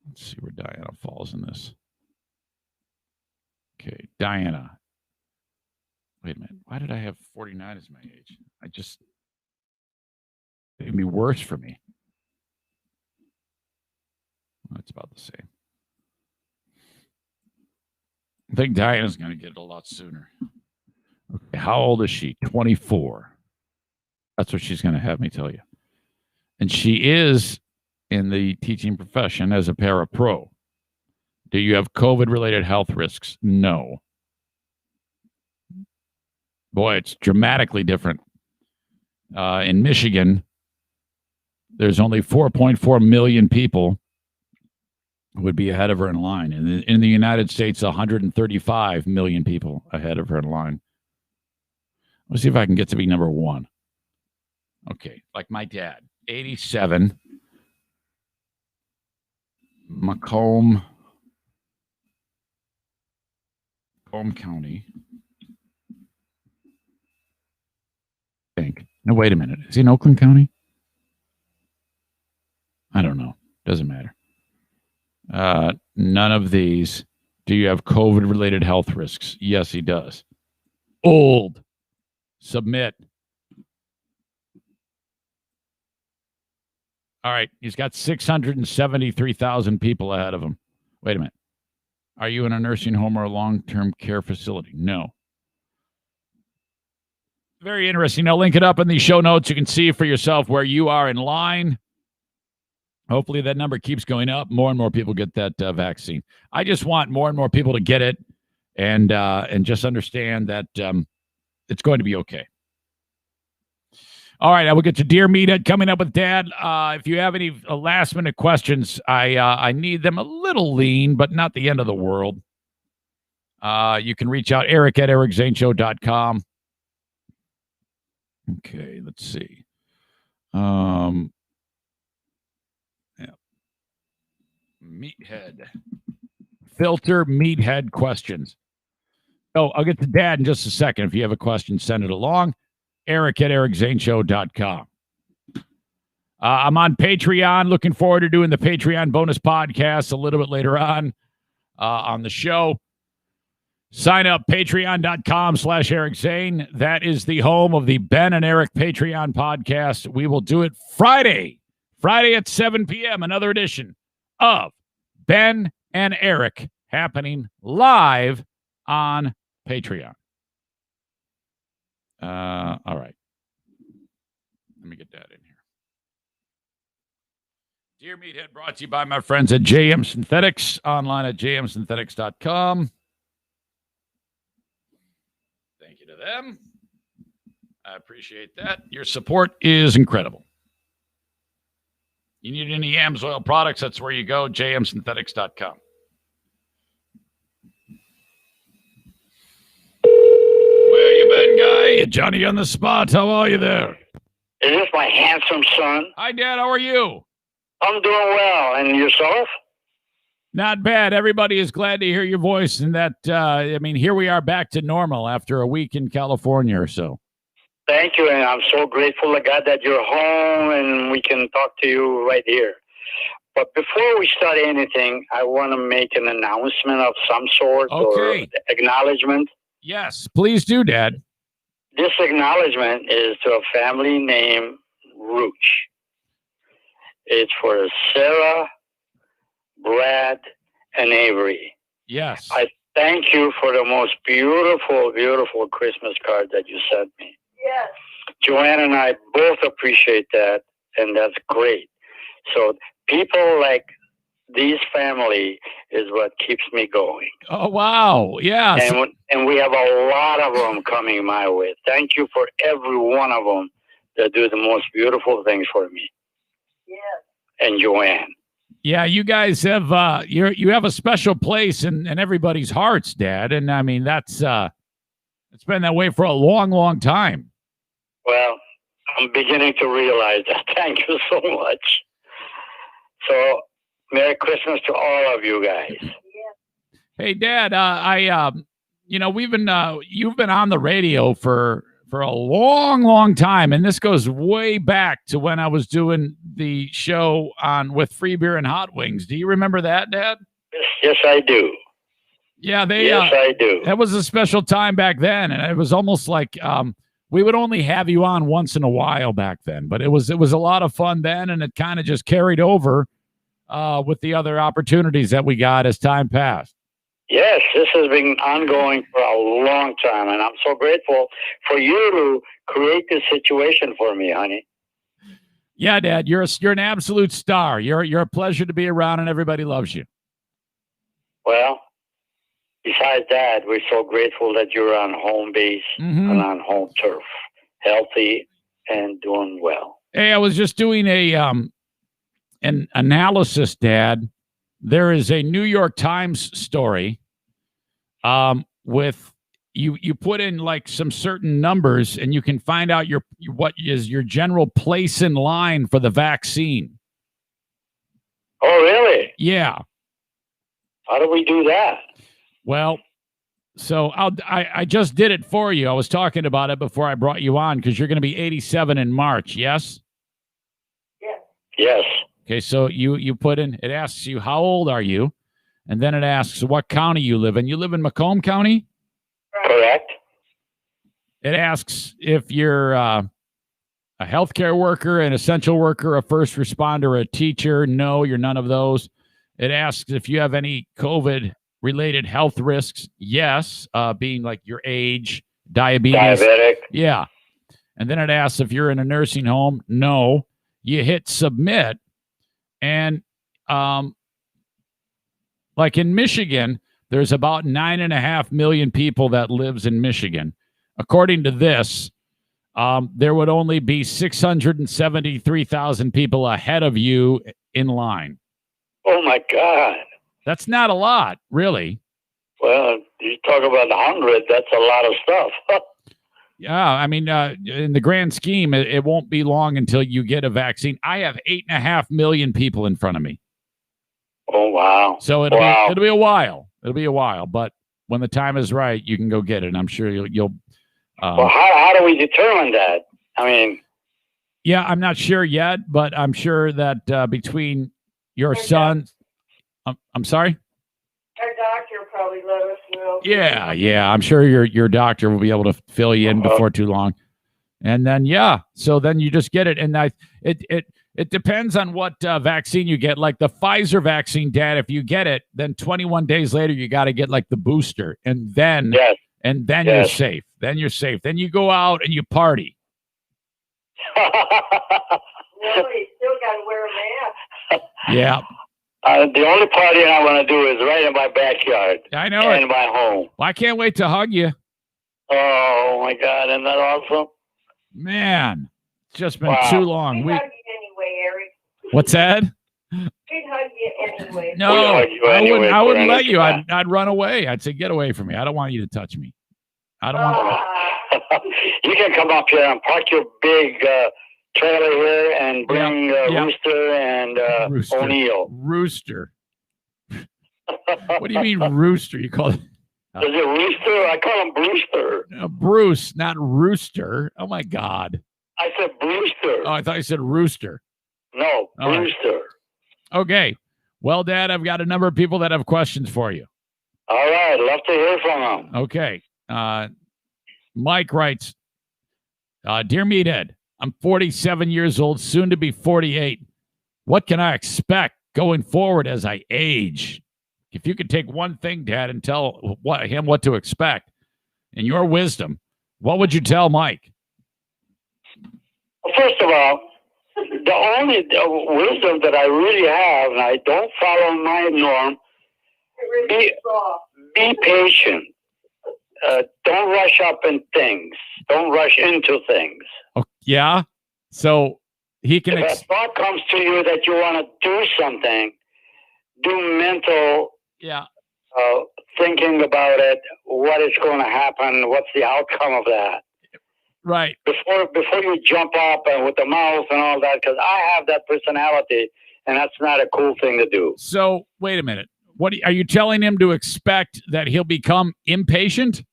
Let's see where Diana falls in this. Okay, Diana. Wait a minute. Why did I have 49 as my age? It'd be worse for me. Well, it's about the same. I think Diana's going to get it a lot sooner. Okay, how old is she? 24. That's what she's going to have me tell you. And she is in the teaching profession as a parapro. Do you have COVID-related health risks? No. Boy, it's dramatically different. In Michigan, there's only 4.4 million people who would be ahead of her in line. And in the United States, 135 million people ahead of her in line. Let's see if I can get to be number one. Okay, like my dad. 87, Macomb County. I think. No, wait a minute. Is he in Oakland County? I don't know. Doesn't matter. None of these. Do you have COVID-related health risks? Yes, he does. Old. Submit. All right. He's got 673,000 people ahead of him. Wait a minute. Are you in a nursing home or a long-term care facility? No. Very interesting. I'll link it up in the show notes. You can see for yourself where you are in line. Hopefully that number keeps going up. More and more people get that vaccine. I just want more and more people to get it and just understand that it's going to be okay. All right, I will get to Dear Meathead coming up with Dad. If you have any last-minute questions, I need them a little lean, but not the end of the world. You can reach out, Eric at ericzaneshow.com. Okay, let's see. Meathead. Filter Meathead questions. Oh, I'll get to Dad in just a second. If you have a question, send it along. Eric at ericzaneshow.com. I'm on Patreon. Looking forward to doing the Patreon bonus podcast a little bit later on the show. Sign up, patreon.com/Eric Zane. That is the home of the Ben and Eric Patreon podcast. We will do it Friday at 7 p.m., another edition of Ben and Eric happening live on Patreon. All right. Let me get that in here. Dear Meathead brought to you by my friends at JM Synthetics, online at jmsynthetics.com. Thank you to them. I appreciate that. Your support is incredible. You need any AMSOIL products, that's where you go, jmsynthetics.com. Where you been, guy? Johnny on the spot. How are you there? Is this my handsome son? Hi, Dad. How are you? I'm doing well. And yourself? Not bad. Everybody is glad to hear your voice. And that, here we are back to normal after a week in California or so. Thank you. And I'm so grateful to God that you're home and we can talk to you right here. But before we start anything, I want to make an announcement of some sort or acknowledgement. Yes, please do, Dad. This acknowledgement is to a family named Rooch. It's for Sarah, Brad, and Avery. Yes. I thank you for the most beautiful, beautiful Christmas card that you sent me. Yes. Joanne and I both appreciate that, and that's great. So people like these family is what keeps me going. Oh, wow. Yes. And we have a lot of them coming my way. Thank you for every one of them that do the most beautiful things for me. Yes. And Joanne. Yeah, you guys have you have a special place in everybody's hearts, Dad. And I mean, that's it's been that way for a long, long time. Well, I'm beginning to realize that. Thank you so much. So, Merry Christmas to all of you guys. Hey, Dad, we've been you've been on the radio for a long, long time, and this goes way back to when I was doing the show with Free Beer and Hot Wings. Do you remember that, Dad? Yes, I do. Yeah, yes, I do. That was a special time back then, and it was almost like we would only have you on once in a while back then, but it was a lot of fun then, and it kind of just carried over with the other opportunities that we got as time passed. Yes, this has been ongoing for a long time, and I'm so grateful for you to create this situation for me, honey. Yeah, Dad, you're an absolute star. You're a pleasure to be around, and everybody loves you. Well, besides that, we're so grateful that you're on home base and on home turf, healthy and doing well. Hey, I was just doing an analysis, Dad. There is a New York Times story with you put in like some certain numbers and you can find out what is your general place in line for the vaccine. Oh, really? Yeah. How do we do that? Well, so I just did it for you. I was talking about it before I brought you on because you're going to be 87 in March, yes? Yes. Okay, so you put in, it asks you, how old are you? And then it asks what county you live in. You live in Macomb County? Correct. It asks if you're a healthcare worker, an essential worker, a first responder, a teacher. No, you're none of those. It asks if you have any COVID-related health risks. Yes, being like your age, diabetes. Diabetic. Yeah. And then it asks if you're in a nursing home. No. You hit submit. And like in Michigan, there's about 9.5 million people that lives in Michigan. According to this, there would only be 673,000 people ahead of you in line. Oh, my God. That's not a lot, really. Well, you talk about 100, that's a lot of stuff. Yeah, I mean, in the grand scheme, it won't be long until you get a vaccine. I have 8.5 million people in front of me. Oh, wow. So it'll be a while. It'll be a while, but when the time is right, you can go get it. And I'm sure you'll. Well, how do we determine that? I mean, yeah, I'm not sure yet, but I'm sure that between your son, I'm sorry. Our doctor probably let us know. Yeah, I'm sure your doctor will be able to fill you in before too long. And then so then you just get it, and it depends on what vaccine you get. Like the Pfizer vaccine, Dad, if you get it, then 21 days later you got to get like the booster, and then you're safe. Then you're safe. Then you go out and you party. No, you still got to wear a mask. Yeah. The only party I want to do is right in my backyard. I know in my home. Well, I can't wait to hug you. Oh, my God. Isn't that awesome? Man, it's just been too long. We'd hug you anyway, Eric. What's that? We'd hug you anyway. No, I wouldn't let you. I'd run away. I'd say, get away from me. I don't want you to touch me. I don't want. You can come up here and park your big trailer here and bring Rooster and O'Neill. Rooster. What do you mean, Rooster? You call it? Is it Rooster? I call him Brewster. Bruce, not Rooster. Oh my God. I said Brewster. Oh, I thought you said Rooster. No, Brewster. Right. Okay. Well, Dad, I've got a number of people that have questions for you. All right. Love to hear from them. Okay. Mike writes, Dear Meathead, I'm 47 years old, soon to be 48. What can I expect going forward as I age? If you could take one thing, Dad, and tell him what to expect, in your wisdom, what would you tell Mike? First of all, the only wisdom that I really have, and I don't follow my norm, be patient. Don't rush up in things. Don't rush into things. Oh, yeah? So he can... If a thought comes to you that you want to do something, do mental thinking about it, what is going to happen, what's the outcome of that. Right. Before you jump up and with the mouth and all that, because I have that personality, and that's not a cool thing to do. So, wait a minute. What are you telling him to expect that he'll become impatient?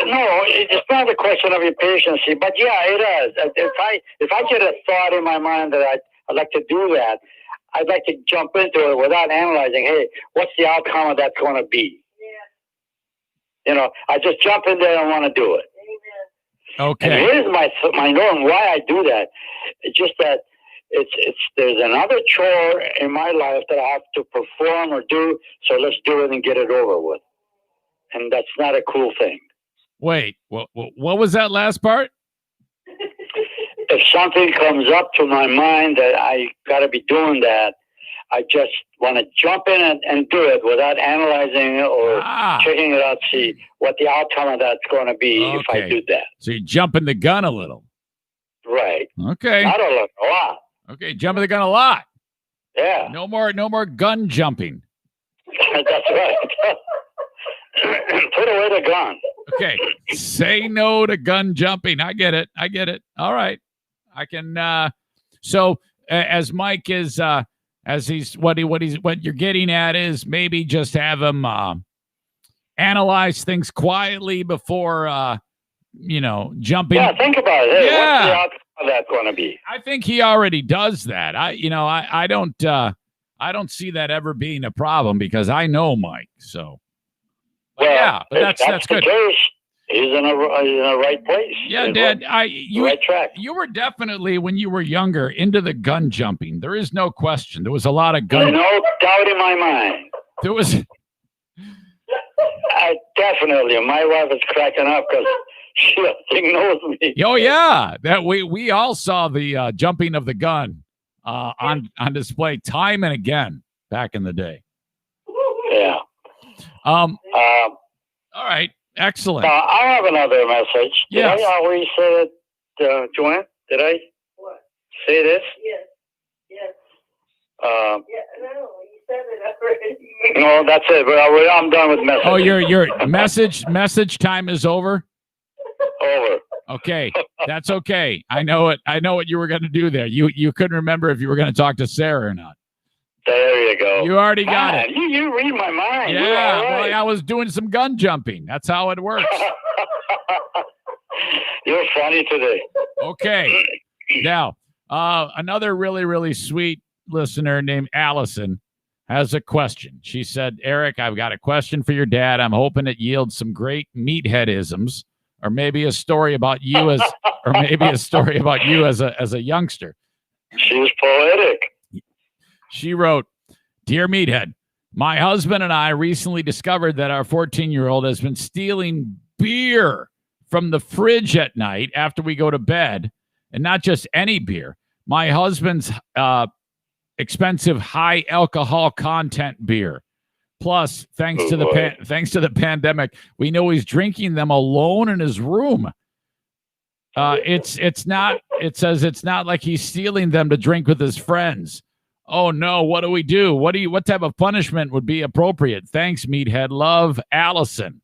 No, it's not a question of impatience, but yeah, it is. If I get a thought in my mind that I'd like to do that, I'd like to jump into it without analyzing, hey, what's the outcome of that going to be? Yeah. I just jump in there and want to do it. Okay. And here's my norm why I do that. It's just that there's another chore in my life that I have to perform or do, so let's do it and get it over with. And that's not a cool thing. Wait, what was that last part? If something comes up to my mind that I got to be doing that, I just want to jump in and do it without analyzing it or checking it out, see what the outcome of that's going to be if I do that. So you're jumping the gun a little. Right. Okay. Not a lot. Okay, jumping the gun a lot. Yeah. No more gun jumping. That's right. Put away the gun. Okay. Say no to gun jumping. I get it. All right. I can so as Mike is as he's what you're getting at is maybe just have him analyze things quietly before jumping. Yeah, think about it. Hey, what's the outcome of that going to be? I think he already does that. I don't see that ever being a problem because I know Mike. So well, but that's good. Case, He's in a right place. Yeah, He's Dad. right track. You were definitely, when you were younger, into the gun jumping. There is no question. There was a lot of gun. No doubt in my mind. There was. Definitely. My wife is cracking up because she knows me. Oh yeah, that we all saw the jumping of the gun on display time and again back in the day. Yeah. All right. Excellent. I have another message. Did Yes. I always say it, Joanne? Did I say this? Yes. Yes. Uh, Yeah, no, you said it already. no, that's it. But I'm done with messages. Oh, your message time is over. Over. Okay, that's okay. I know it. I know what you were going to do there. You couldn't remember if you were going to talk to Sarah or not. There you go. You already got Man, it. You read my mind. You're Yeah, all right. well, I was doing some gun jumping. That's how it works. You're funny today. Okay. Now, another really, really sweet listener named Allison has a question. She said, Eric, I've got a question for your dad. I'm hoping it yields some great meathead-isms, or maybe a story about you as a youngster. She's poetic. She wrote, Dear Meathead, my husband and I recently discovered that our 14-year-old has been stealing beer from the fridge at night after we go to bed, and not just any beer. My husband's expensive high alcohol content beer. Plus, thanks to the pandemic, we know he's drinking them alone in his room. It says it's not like he's stealing them to drink with his friends. Oh no, what do we do? What type of punishment would be appropriate? Thanks, Meathead. Love, Allison.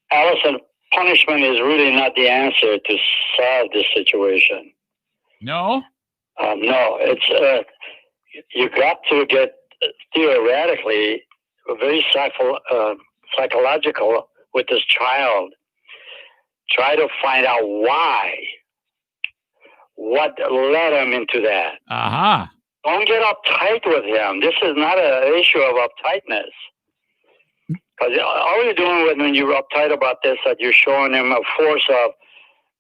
Allison, punishment is really not the answer to solve this situation. No? No, it's you got to get theoretically very psychological with this child. Try to find out why. What led him into that? Uh-huh. Don't get uptight with him. This is not an issue of uptightness. Because all you're doing when you're uptight about this, that you're showing him a force of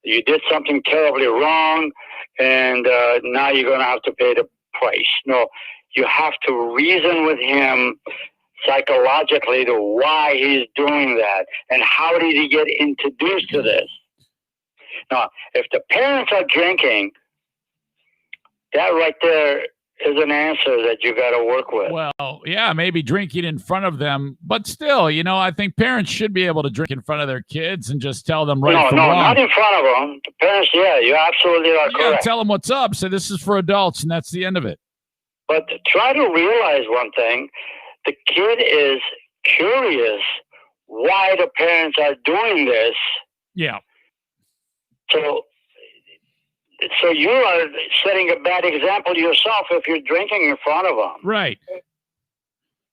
you did something terribly wrong, and now you're going to have to pay the price. No, you have to reason with him psychologically to why he's doing that and how did he get introduced to this. Now, if the parents are drinking, that right there is an answer that you got to work with. Well, yeah, maybe drinking in front of them, but still, I think parents should be able to drink in front of their kids and just tell them right from wrong. No, not in front of them. The parents, yeah, you absolutely are correct. Tell them what's up. Say this is for adults, and that's the end of it. But try to realize one thing. The kid is curious why the parents are doing this. Yeah. So you are setting a bad example yourself if you're drinking in front of them. Right.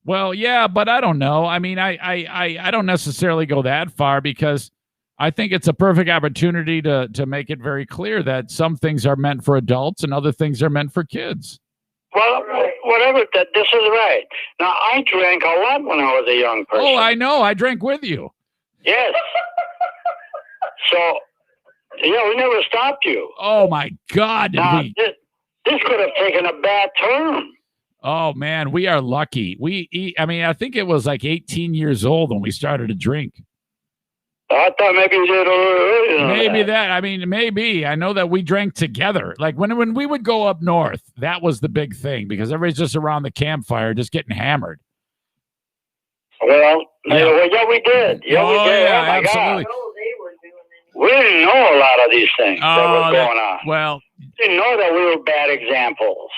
Well, yeah, but I don't know. I mean, I don't necessarily go that far because I think it's a perfect opportunity to make it very clear that some things are meant for adults and other things are meant for kids. Well, whatever. This is right. Now, I drank a lot when I was a young person. Oh, I know. I drank with you. Yes. So, yeah, we never stopped you. Oh, my God. This could have taken a bad turn. Oh, man, we are lucky. I think it was like 18 years old when we started to drink. I thought maybe you did earlier. Maybe that. I mean, maybe. I know that we drank together. Like when we would go up north, that was the big thing because everybody's just around the campfire just getting hammered. Well, yeah, we did. Yeah, we did. Yeah, oh, my absolutely. God. We didn't know a lot of these things that were going on. Well, we didn't know that we were bad examples.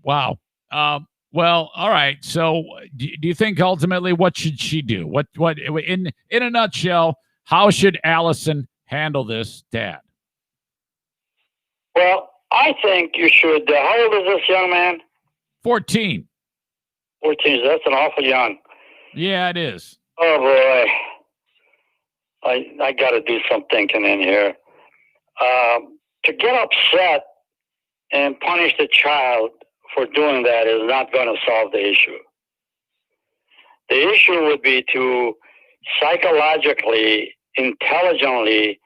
Wow. Well, all right. So, do you think ultimately what should she do? What in a nutshell, how should Allison handle this, Dad? Well, I think you should. How old is this young man? 14. 14. That's an awful young. Yeah, it is. Oh boy. I got to do some thinking in here. To get upset and punish the child for doing that is not going to solve the issue. The issue would be to psychologically, intelligently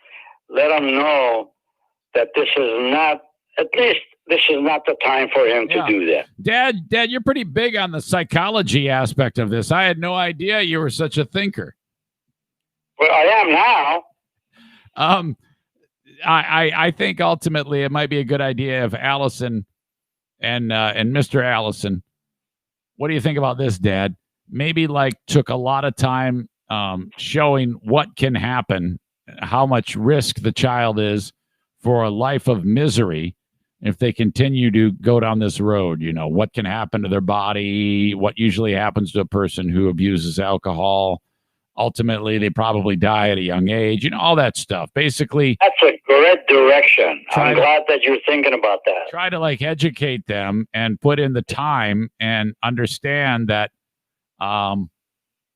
let him know that this is not, at least this is not the time for him to do that. Dad, you're pretty big on the psychology aspect of this. I had no idea you were such a thinker. Well, I am now. I think ultimately it might be a good idea if Allison and Mr. Allison, what do you think about this, Dad? Maybe like took a lot of time showing what can happen, how much risk the child is for a life of misery if they continue to go down this road. You know, what can happen to their body, what usually happens to a person who abuses alcohol. Ultimately, they probably die at a young age, you know, all that stuff. Basically, that's a great direction. I'm glad that you're thinking about that. Try to like educate them and put in the time and understand that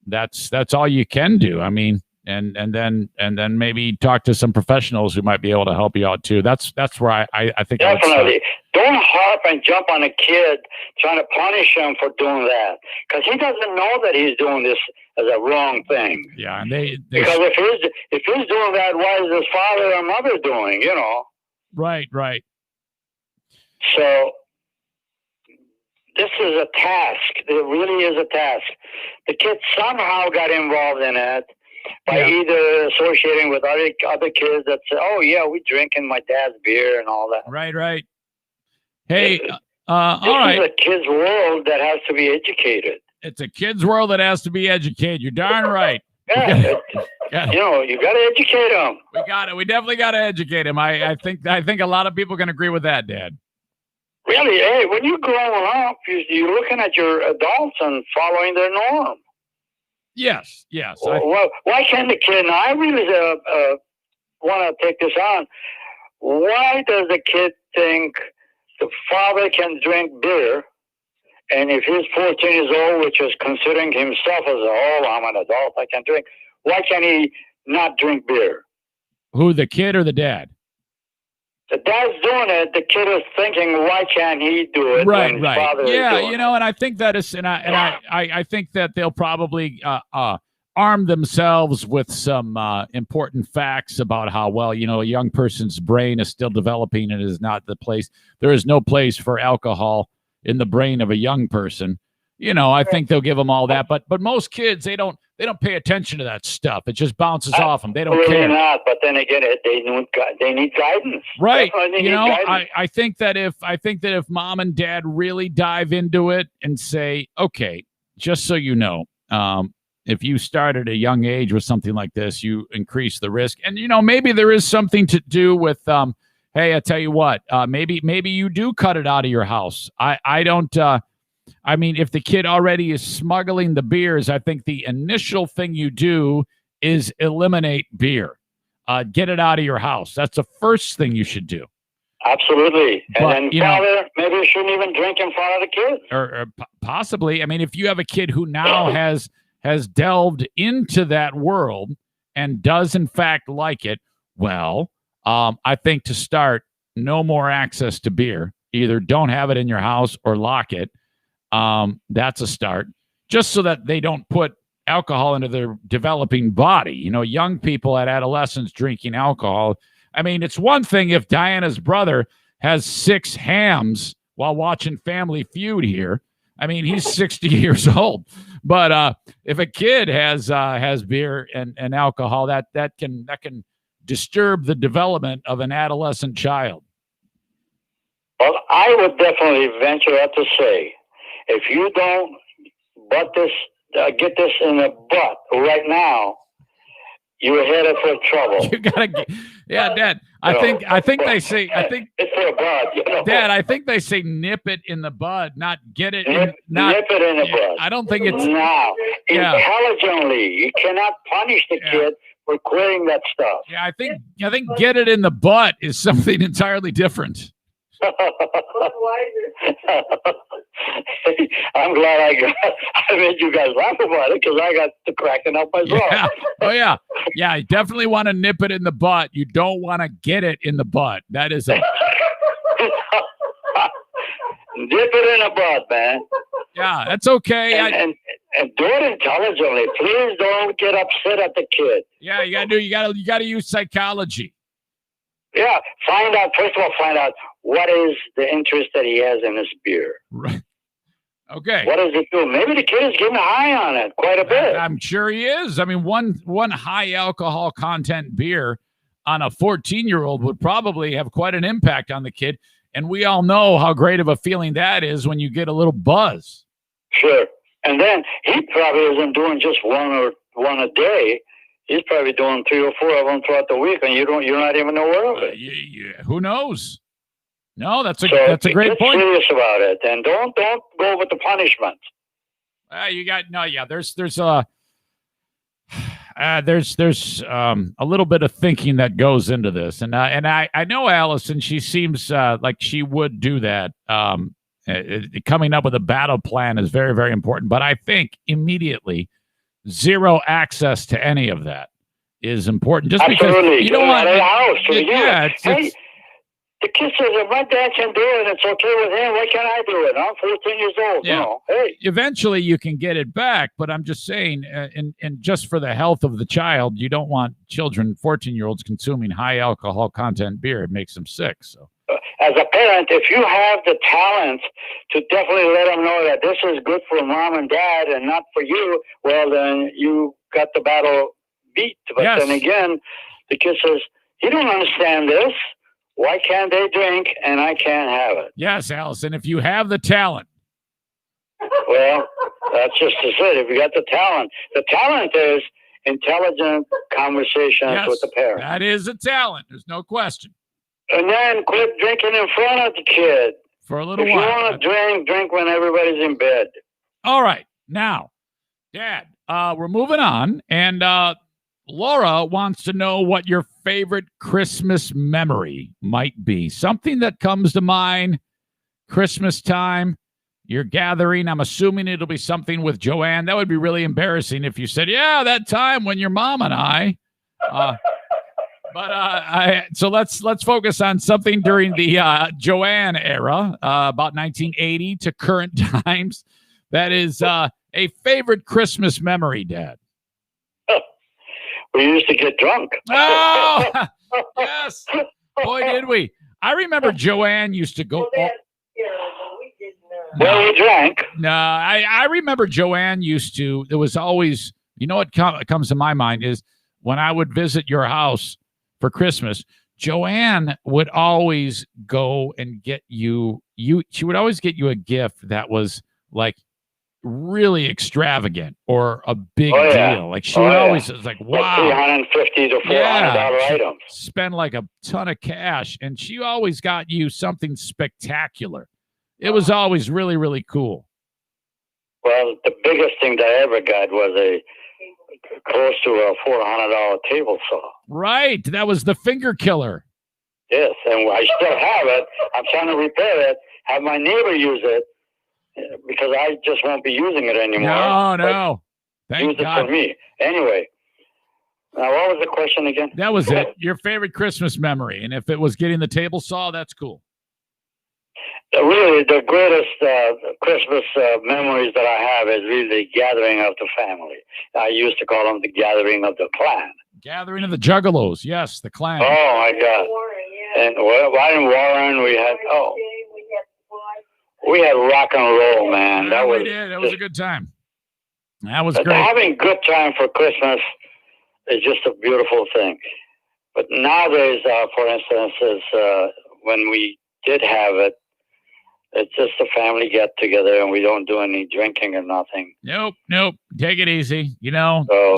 that's all you can do. I mean, and then maybe talk to some professionals who might be able to help you out too. That's where I think definitely don't harp and jump on a kid trying to punish him for doing that, because he doesn't know that he's doing this as a wrong thing. Yeah, and because if he's doing that, why is his father or mother doing? You know. Right. So this is a task. It really is a task. The kid somehow got involved in it by either associating with other kids that say, "Oh yeah, we drinking my dad's beer and all that." Right. Hey, all right. This is a kid's world that has to be educated. It's a kid's world that has to be educated. You're darn right. Yeah. You know, you got to educate them. We got it. We definitely got to educate him. I think a lot of people can agree with that, Dad. Really? Hey, when you're growing up, you're looking at your adults and following their norm. Yes. Well, why can't the kid? Now, I really want to take this on. Why does the kid think the father can drink beer, and if he's 14 years old, which is considering himself as I'm an adult, I can drink. Why can't he not drink beer? Who, the kid or the dad? The dad's doing it. The kid is thinking, why can't he do it? Right. Father Yeah, is doing and I think that is, I think that they'll probably arm themselves with some important facts about how well, a young person's brain is still developing and is not the place. There is no place for alcohol in the brain of a young person. I think they'll give them all that, but most kids, they don't pay attention to that stuff. It just bounces off them. They don't care. Not, but then again, they need guidance. Right. I think that if mom and dad really dive into it and say, okay, just so you know, if you start at a young age with something like this, you increase the risk. And, maybe there is something to do with, hey, I tell you what, maybe you do cut it out of your house. I don't, I mean, if the kid already is smuggling the beers, I think the initial thing you do is eliminate beer. Get it out of your house. That's the first thing you should do. Absolutely. And then father, maybe you shouldn't even drink in front of the kids. Or possibly. I mean, if you have a kid who now has delved into that world and does in fact like it, well, I think to start, no more access to beer. Either don't have it in your house or lock it. That's a start, just so that they don't put alcohol into their developing body. Young people at adolescence drinking alcohol. I mean, it's one thing if Diana's brother has 6 hams while watching Family Feud here. I mean, he's 60 years old. But if a kid has beer and alcohol, that can disturb the development of an adolescent child. Well, I would definitely venture out to say, if you don't get this in the butt right now, you're headed for trouble. You gotta get, Dad. I think they say. I think it's for a bud. Dad, I think they say nip it in the bud, not get it. Nip it in the bud. I don't think it's intelligently. You cannot punish the kid for quitting that stuff. Yeah, I think get it in the butt is something entirely different. I'm glad I made you guys laugh about it, because I got to cracking up myself. Yeah. Oh yeah. Yeah, you definitely want to nip it in the butt. You don't want to get it in the butt. That is a nip it in the butt, man. Yeah, that's okay. And do it intelligently. Please don't get upset at the kid. Yeah, you gotta use psychology. Yeah, first of all, find out what is the interest that he has in this beer. Right. Okay. What does it do? Maybe the kid is getting high on it quite a bit. I'm sure he is. I mean, one high alcohol content beer on a 14-year-old would probably have quite an impact on the kid. And we all know how great of a feeling that is when you get a little buzz. Sure. And then he probably isn't doing just one a day. He's probably doing 3 or 4 of them throughout the week, and you're not even aware of it. Yeah, who knows? No, that's a great point. Get serious about it, and don't go with the punishment. There's a little bit of thinking that goes into this, and I know Allison. She seems like she would do that. Coming up with a battle plan is very, very important. But I think immediately zero access to any of that is important. Just Absolutely. Because you don't want the house. the kid says, if my dad can do it, it's okay with him. Why can't I do it? I'm 14 years old. Yeah. No. Hey. Eventually you can get it back, but I'm just saying, and just for the health of the child, you don't want children, 14-year-olds, consuming high alcohol content beer. It makes them sick. So, as a parent, if you have the talent to definitely let them know that this is good for mom and dad and not for you, well, then you got the battle beat. But yes. Then again, the kid says, he don't understand this. Why can't they drink and I can't have it? Yes, Allison, if you have the talent. Well, that's just to say, if you got the talent is intelligent conversations with the parent. That is a talent. There's no question. And then quit drinking in front of the kid. For a little while. If you want to drink when everybody's in bed. All right. Now, Dad, we're moving on. And Laura wants to know what your favorite Christmas memory might be. Something that comes to mind, Christmas time, you're gathering. I'm assuming it'll be something with Joanne. That would be really embarrassing if you said, yeah, that time when your mom and I... So let's focus on something during the Joanne era, about 1980 to current times. That is a favorite Christmas memory, Dad. We used to get drunk. Oh, yes. Boy, did we. I remember Joanne used to go. Well, we drank. No, I remember Joanne used to. There was always, what comes to my mind is when I would visit your house for Christmas, Joanne would always go and get you. She would always get you a gift that was like really extravagant or a big deal. Like she would always, it was like, wow, like $350 to $400 items. Spend like a ton of cash, and she always got you something spectacular. It was always really, really cool. Well, the biggest thing that I ever got was close to a $400 table saw. Right, that was the finger killer. Yes, and I still have it. I'm trying to repair it. Have my neighbor use it. Because I just won't be using it anymore. No. Thank God. It for me. Anyway, now what was the question again? That was it. Your favorite Christmas memory. And if it was getting the table saw, that's cool. Really, the greatest Christmas memories that I have is really the gathering of the family. I used to call them the gathering of the clan. Gathering of the Juggalos. Yes, the clan. Oh, my God. And in Warren, we had rock and roll, man. That was a good time. That was great. Having good time for Christmas is just a beautiful thing. But nowadays, for instance, when we did have it, it's just a family get together, and we don't do any drinking or nothing. Nope. Take it easy.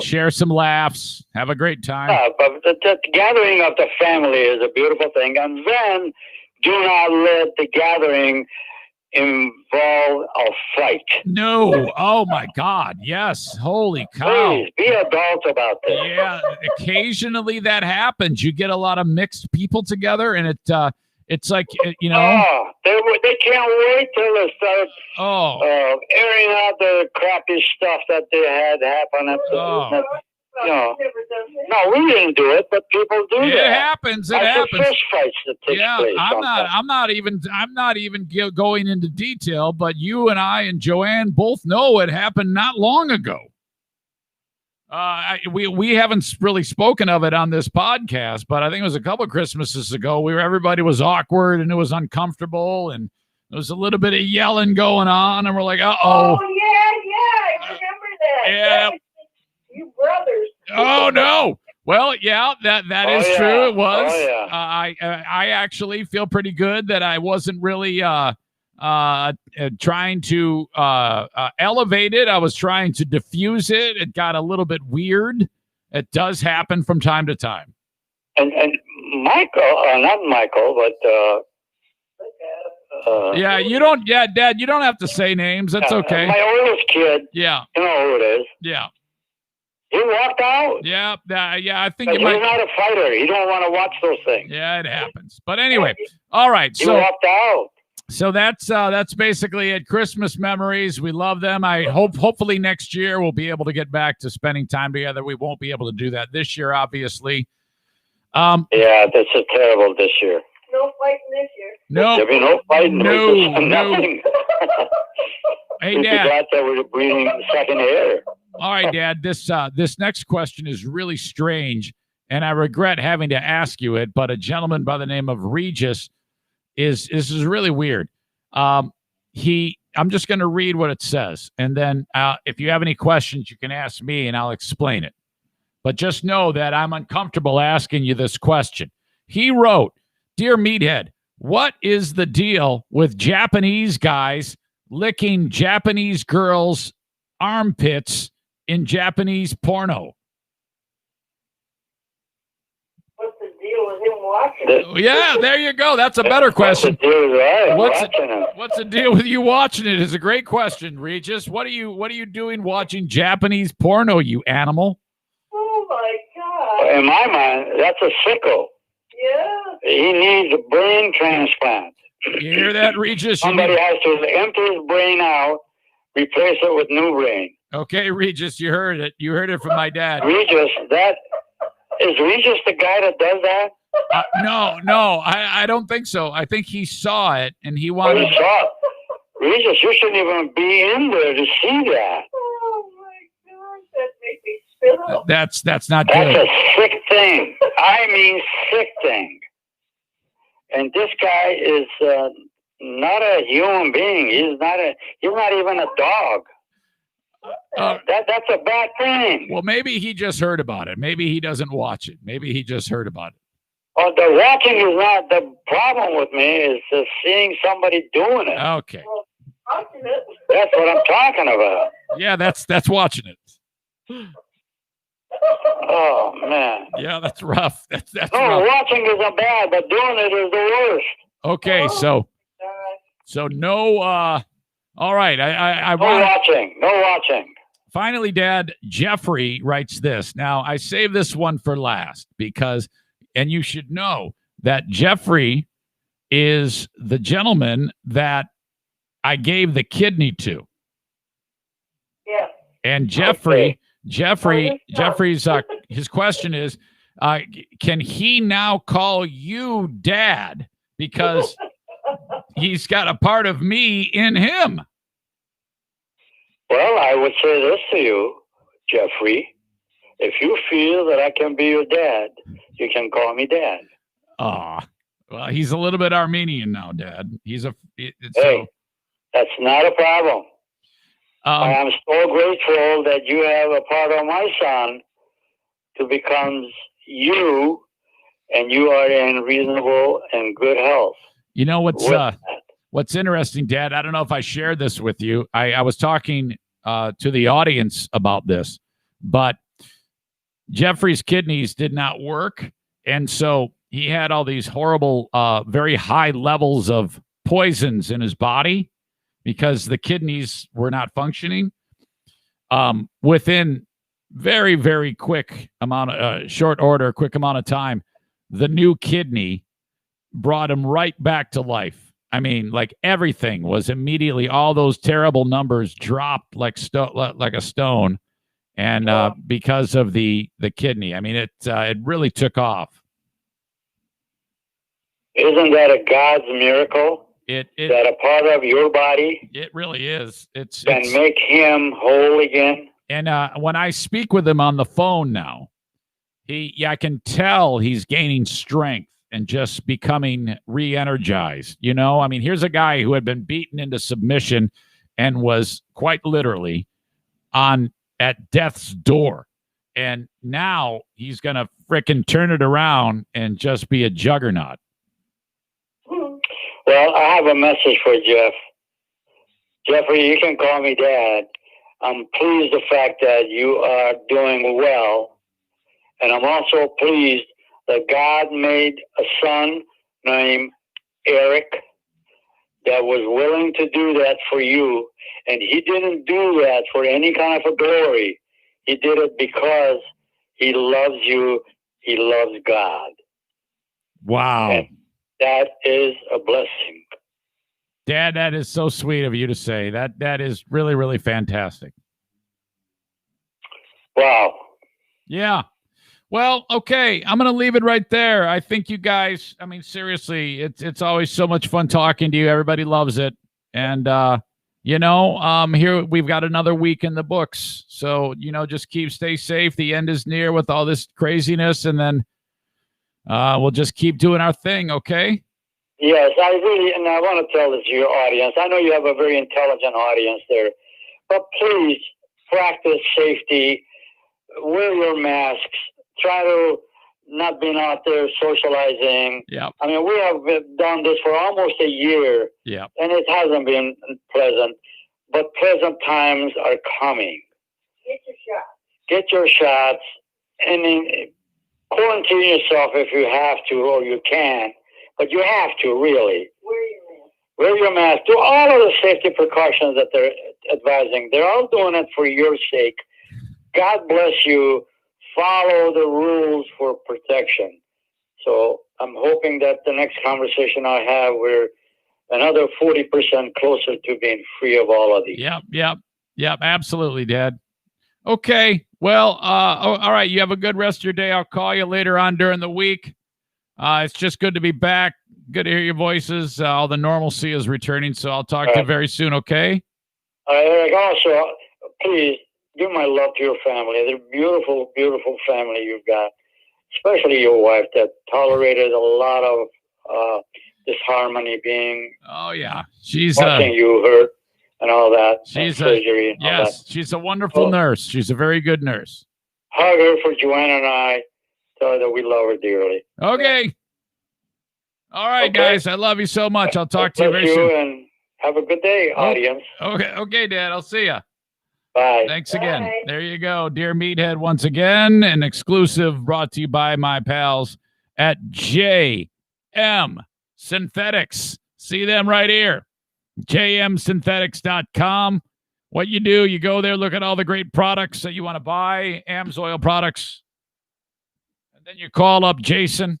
Share some laughs, have a great time. Yeah, but the gathering of the family is a beautiful thing. And then do not let the gathering involve a fight. No. Oh, my God. Yes. Holy cow. Please, be adult about this. Yeah. Occasionally that happens. You get a lot of mixed people together, and it's like, Oh, they can't wait till they start airing out the crappy stuff that they had happen. You know, I've never done that. no, we didn't do it, but people do It that. happens. It Like the happens. fish fights that take Yeah, place. I'm sometimes. not even going into detail, but you and I and Joanne both know it happened not long ago. We haven't really spoken of it on this podcast, but I think it was a couple of Christmases ago where everybody was awkward and it was uncomfortable and there was a little bit of yelling going on, and we're like, Oh, uh-oh. yeah, I remember that. Yeah. That was you brothers. Oh no. Well, yeah, that Oh, is yeah. true. It was. Oh, yeah. I actually feel pretty good that I wasn't really trying to elevate it. I was trying to diffuse it. It got a little bit weird. It does happen from time to time. And Michael, not Michael, but Yeah, you don't. Yeah, Dad, you don't have to say names. That's okay. my oldest kid, Yeah, you know who it is. yeah, He walked out. yeah. Yeah, I think But it he's might. not a fighter. He don't want to watch those things. Yeah, it happens. But anyway, all right. He So walked out. So that's basically it. Christmas memories. We love them. Hopefully next year we'll be able to get back to spending time together. We won't be able to do that this year, obviously. Yeah, this is terrible this year. No fighting this year. No, There'll be no fighting. No, Nothing. Hey, We Dad. forgot that we were breathing second air. All right, Dad. This next question is really strange, and I regret having to ask you it. But a gentleman by the name of Regis is really weird. I'm just going to read what it says, and then if you have any questions, you can ask me, and I'll explain it. But just know that I'm uncomfortable asking you this question. He wrote, "Dear Meathead, what is the deal with Japanese guys licking Japanese girls' armpits in Japanese porno?" What's the deal with him watching? Yeah, there you go. That's a better question. What's What's the deal with you watching it? Is a great question, Regis. What are you doing watching Japanese porno, you animal? Oh my God. In my mind, that's a sicko. Yeah. He needs a brain transplant. You hear that, Regis? Somebody has to empty his brain out, replace it with new brain. Okay, Regis, you heard it. You heard it from my dad. Regis, is Regis the guy that does that? No, I don't think so. I think he saw it and he Oh, wanted. you saw it. Regis, you shouldn't even be in there to see that. Oh my God. That made me spit up. That's not That's good. a sick thing. I mean, sick thing. And this guy is not a human being. He's not even a dog. That's a bad thing. Well, maybe he just heard about it. Maybe he doesn't watch it. Maybe he just heard about it. Well, the watching is not the problem with me. Is seeing somebody doing it. Okay. Watching it. That's what I'm talking about. Yeah, that's watching it. Oh man. Yeah, that's rough. That's No, rough. watching isn't bad, but doing it is the worst. Okay, so no. All right. I No want. watching. No watching. Finally, Dad, Jeffrey writes this. Now, I saved this one for last because, and you should know that Jeffrey is the gentleman that I gave the kidney to. Yeah. And Jeffrey's his question is, can he now call you Dad because he's got a part of me in him? Well, I would say this to you, Jeffrey. If you feel that I can be your dad, you can call me Dad. Well, he's a little bit Armenian now, Dad. Hey, that's not a problem. I am so grateful that you have a part of my son to become you, and you are in reasonable and good health. You know what's interesting, Dad? I don't know if I shared this with you. I was talking to the audience about this, but Jeffrey's kidneys did not work, and so he had all these horrible, very high levels of poisons in his body because the kidneys were not functioning. Within very, very quick amount of time, the new kidney brought him right back to life. I mean, like everything was immediately, all those terrible numbers dropped like a stone, and because of the kidney. I mean, it really took off. Isn't that a God's miracle? It that a part of your body it really is. It's make him whole again. And when I speak with him on the phone now, I can tell he's gaining strength and just becoming re-energized. You know, I mean, here's a guy who had been beaten into submission and was quite literally at death's door. And now he's going to frickin' turn it around and just be a juggernaut. Well, I have a message for Jeff. Jeffrey, you can call me Dad. I'm pleased the fact that you are doing well. And I'm also pleased that God made a son named Eric that was willing to do that for you. And he didn't do that for any kind of a glory. He did it because he loves you. He loves God. Wow. And that is a blessing. Dad, that is so sweet of you to say. That is really, really fantastic. Wow. Yeah. Well, okay. I'm going to leave it right there. I think you guys, I mean, seriously, it's always so much fun talking to you. Everybody loves it. And, here we've got another week in the books. So, just stay safe. The end is near with all this craziness. And then we'll just keep doing our thing. Okay. Yes, and I want to tell this to your audience. I know you have a very intelligent audience there, but please practice safety. Wear your masks. Try to not be out there socializing. Yeah. I mean, we have done this for almost a year. Yeah. And it hasn't been pleasant, but pleasant times are coming. Get your shot. Get your shots, and then quarantine yourself if you have to or you can. But you have to, really. Wear your mask. Do all of the safety precautions that they're advising. They're all doing it for your sake. God bless you. Follow the rules for protection. So I'm hoping that the next conversation I have, we're another 40% closer to being free of all of these. Yep. Absolutely, Dad. Okay. Well, all right. You have a good rest of your day. I'll call you later on during the week. It's just good to be back. Good to hear your voices. All the normalcy is returning, so I'll talk to you very soon, okay? Eric, also, please give my love to your family. They're a beautiful, beautiful family you've got, especially your wife that tolerated a lot of disharmony being. Oh, yeah. She's watching you hurt and all that. She's surgery. And all that. She's a wonderful nurse. She's a very good nurse. Hug her for Joanna and I. Tell her that we love her dearly. Okay. All right, guys. I love you so much. I'll talk to you very soon. And have a good day, audience. Okay, Dad. I'll see you. Bye. Thanks again. There you go. Dear Meathead, once again, an exclusive brought to you by my pals at JM Synthetics. See them right here. jmsynthetics.com. What you do, you go there, look at all the great products that you want to buy, AMSOIL products. Then you call up Jason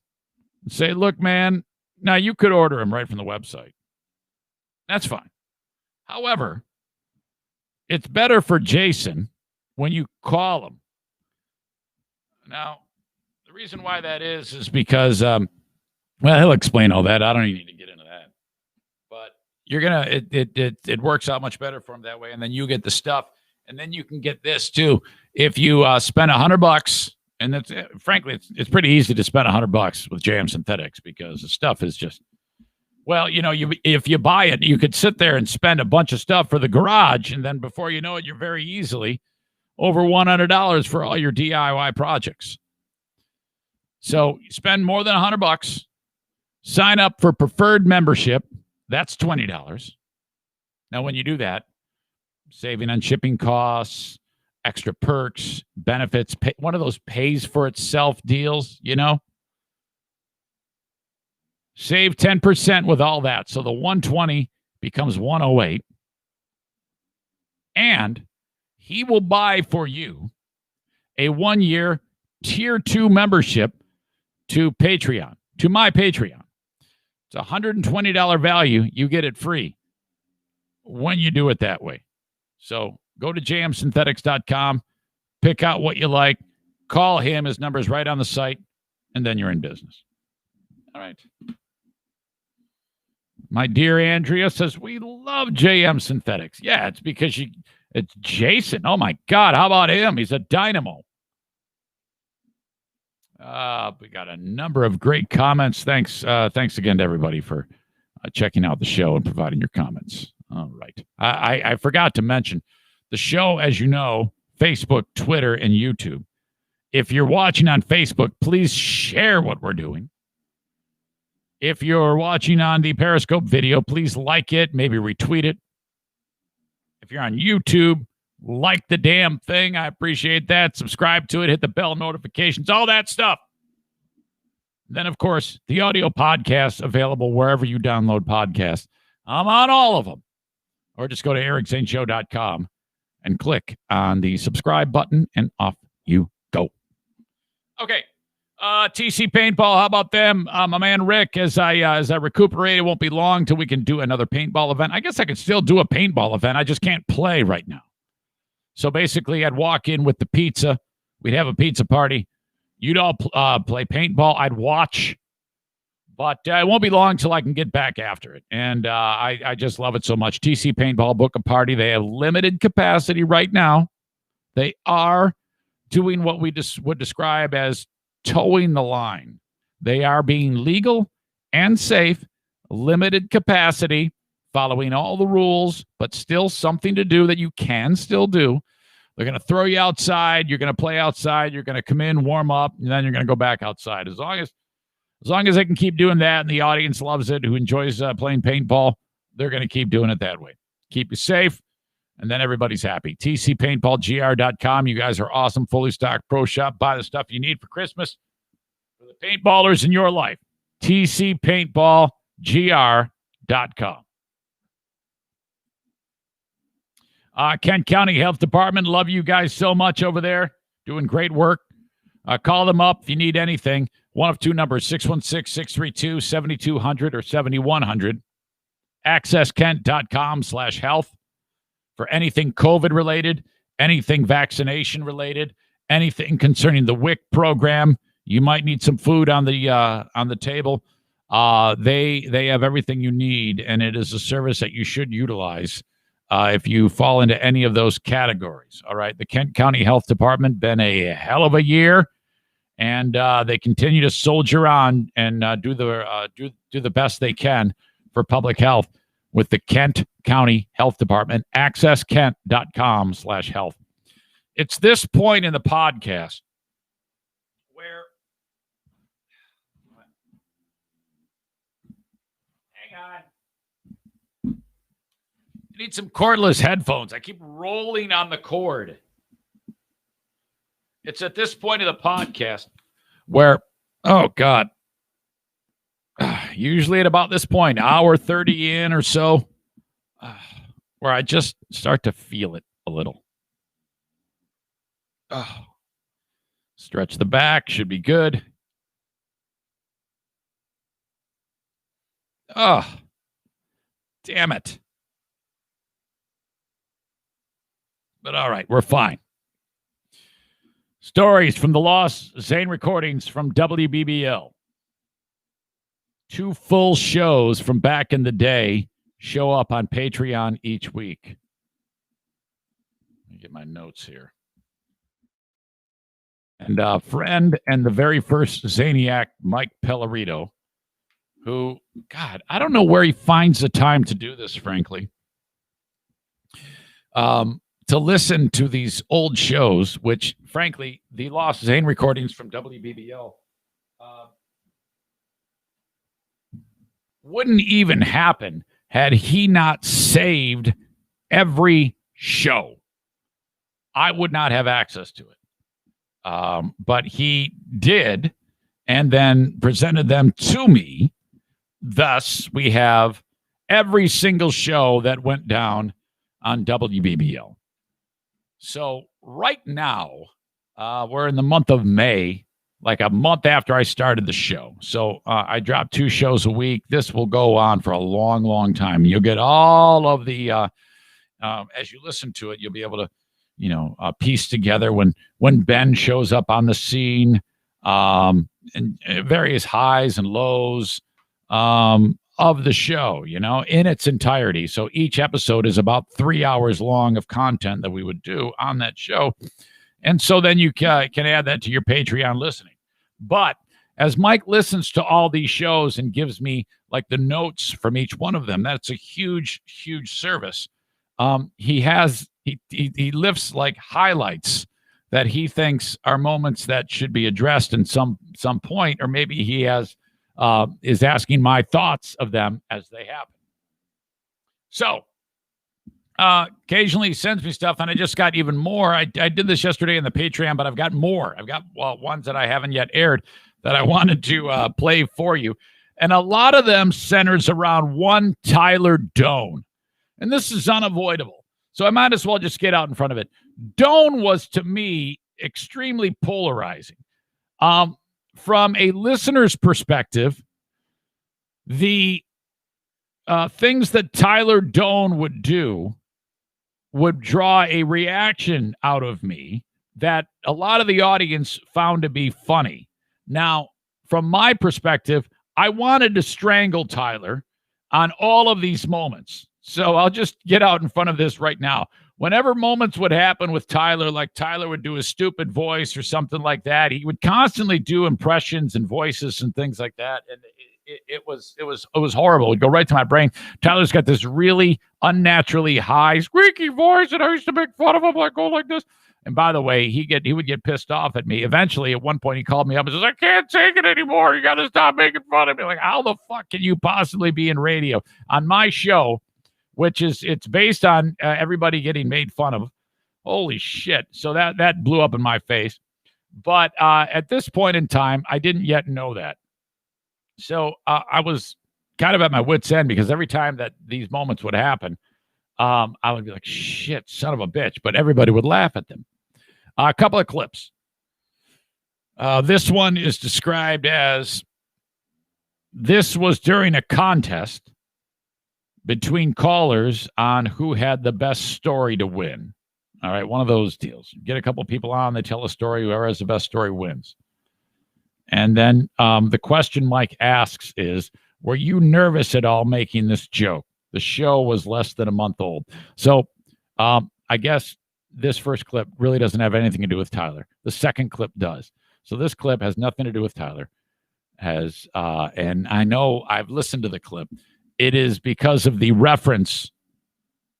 and say, look, man, now you could order them right from the website. That's fine. However, it's better for Jason when you call him. Now, the reason why that is because, he'll explain all that. I don't even need to get into that. But you're going to, it works out much better for him that way. And then you get the stuff. And then you can get this too. If you spend $100, and that's frankly, it's pretty easy to spend $100 with JM Synthetics because the stuff is just, if you buy it, you could sit there and spend a bunch of stuff for the garage, and then before you know it, you're very easily over $100 for all your DIY projects. So you spend more than $100, sign up for preferred membership. That's $20. Now, when you do that, saving on shipping costs, extra perks, benefits, one of those pays for itself deals, Save 10% with all that. So the 120 becomes 108. And he will buy for you a 1-year tier 2 membership to Patreon, to my Patreon. It's $120 value. You get it free when you do it that way. So go to jmsynthetics.com, pick out what you like, call him. His number is right on the site, and then you're in business. All right. My dear Andrea says, we love JM Synthetics. Yeah, it's because it's Jason. Oh, my God. How about him? He's a dynamo. We got a number of great comments. Thanks again to everybody for checking out the show and providing your comments. All right. I forgot to mention the show, as you know, Facebook, Twitter, and YouTube. If you're watching on Facebook, please share what we're doing. If you're watching on the Periscope video, please like it, maybe retweet it. If you're on YouTube, like the damn thing. I appreciate that. Subscribe to it, hit the bell notifications, all that stuff. Then, of course, the audio podcast available wherever you download podcasts. I'm on all of them. Or just go to ericzaneshow.com and click on the subscribe button, and off you go. Okay. TC Paintball, how about them? My man Rick, as I recuperate, it won't be long till we can do another paintball event. I guess I could still do a paintball event. I just can't play right now. So basically, I'd walk in with the pizza. We'd have a pizza party. You'd all play paintball. I'd watch. But it won't be long till I can get back after it. And I just love it so much. TC Paintball, book a party. They have limited capacity right now. They are doing what we would describe as towing the line. They are being legal and safe, limited capacity, following all the rules, but still something to do that you can still do. They're going to throw you outside. You're going to play outside. You're going to come in, warm up, and then you're going to go back outside. As long as they can keep doing that and the audience loves it, who enjoys playing paintball, they're going to keep doing it that way. Keep you safe, and then everybody's happy. TCPaintballGR.com. You guys are awesome. Fully stocked pro shop. Buy the stuff you need for Christmas for the paintballers in your life. TCPaintballGR.com. Kent County Health Department, love you guys so much over there. Doing great work. Call them up if you need anything. One of two numbers, 616-632-7200 or 7100. AccessKent.com/health for anything COVID-related, anything vaccination-related, anything concerning the WIC program. You might need some food on the table. They have everything you need, and it is a service that you should utilize if you fall into any of those categories. All right. The Kent County Health Department, been a hell of a year, and they continue to soldier on and do the best they can for public health with the Kent County Health Department. AccessKent.com/health. It's this point in the podcast where, hang on. I need some cordless headphones. I keep rolling on the cord. It's at this point of the podcast where, oh, God, usually at about this point, hour 30 in or so, where I just start to feel it a little. Stretch the back. Should be good. Oh, damn it. But all right, we're fine. Stories from the lost Zane recordings from WBBL. 2 full shows from back in the day show up on Patreon each week. Let me get my notes here. And a friend and the very first Zaniac, Mike Pellerito, who, God, I don't know where he finds the time to do this, frankly. To listen to these old shows, which, frankly, the lost Zane recordings from WBBL wouldn't even happen had he not saved every show. I would not have access to it. But he did, and then presented them to me. Thus, we have every single show that went down on WBBL. So right now, we're in the month of May, like a month after I started the show. So I drop 2 shows a week. This will go on for a long, long time. You'll get all of the, as you listen to it, you'll be able to piece together when Ben shows up on the scene, and various highs and lows of the show, in its entirety. So each episode is about 3 hours long of content that we would do on that show. And so then you can add that to your Patreon listening. But as Mike listens to all these shows and gives me like the notes from each one of them, that's a huge, huge service. He lifts like highlights that he thinks are moments that should be addressed in some point, or maybe he is asking my thoughts of them as they happen. So occasionally he sends me stuff, and I just got even more. I did this yesterday in the Patreon, but I've got more. I've got ones that I haven't yet aired that I wanted to play for you. And a lot of them centers around one Tyler Doan. And this is unavoidable. So I might as well just get out in front of it. Doan was, to me, extremely polarizing. From a listener's perspective, the things that Tyler Doan would do would draw a reaction out of me that a lot of the audience found to be funny. Now, from my perspective, I wanted to strangle Tyler on all of these moments. So I'll just get out in front of this right now. Whenever moments would happen with Tyler, like Tyler would do a stupid voice or something like that, he would constantly do impressions and voices and things like that. And it was horrible. It would go right to my brain. Tyler's got this really unnaturally high, squeaky voice, and I used to make fun of him, like, go like this. And by the way, he would get pissed off at me. Eventually, at one point, he called me up and says, I can't take it anymore. You got to stop making fun of me. Like, how the fuck can you possibly be in radio? On my show, which it's based on everybody getting made fun of. Holy shit. So that blew up in my face. But at this point in time, I didn't yet know that. So I was kind of at my wit's end, because every time that these moments would happen, I would be like, shit, son of a bitch. But everybody would laugh at them. A couple of clips. This one is described as, this was during a contest between callers on who had the best story to win. All right, one of those deals. Get a couple people on, they tell a story, whoever has the best story wins. And then the question Mike asks is, were you nervous at all making this joke? The show was less than a month old. So I guess this first clip really doesn't have anything to do with Tyler. The second clip does. So this clip has nothing to do with Tyler. And I know I've listened to the clip. It is because of the reference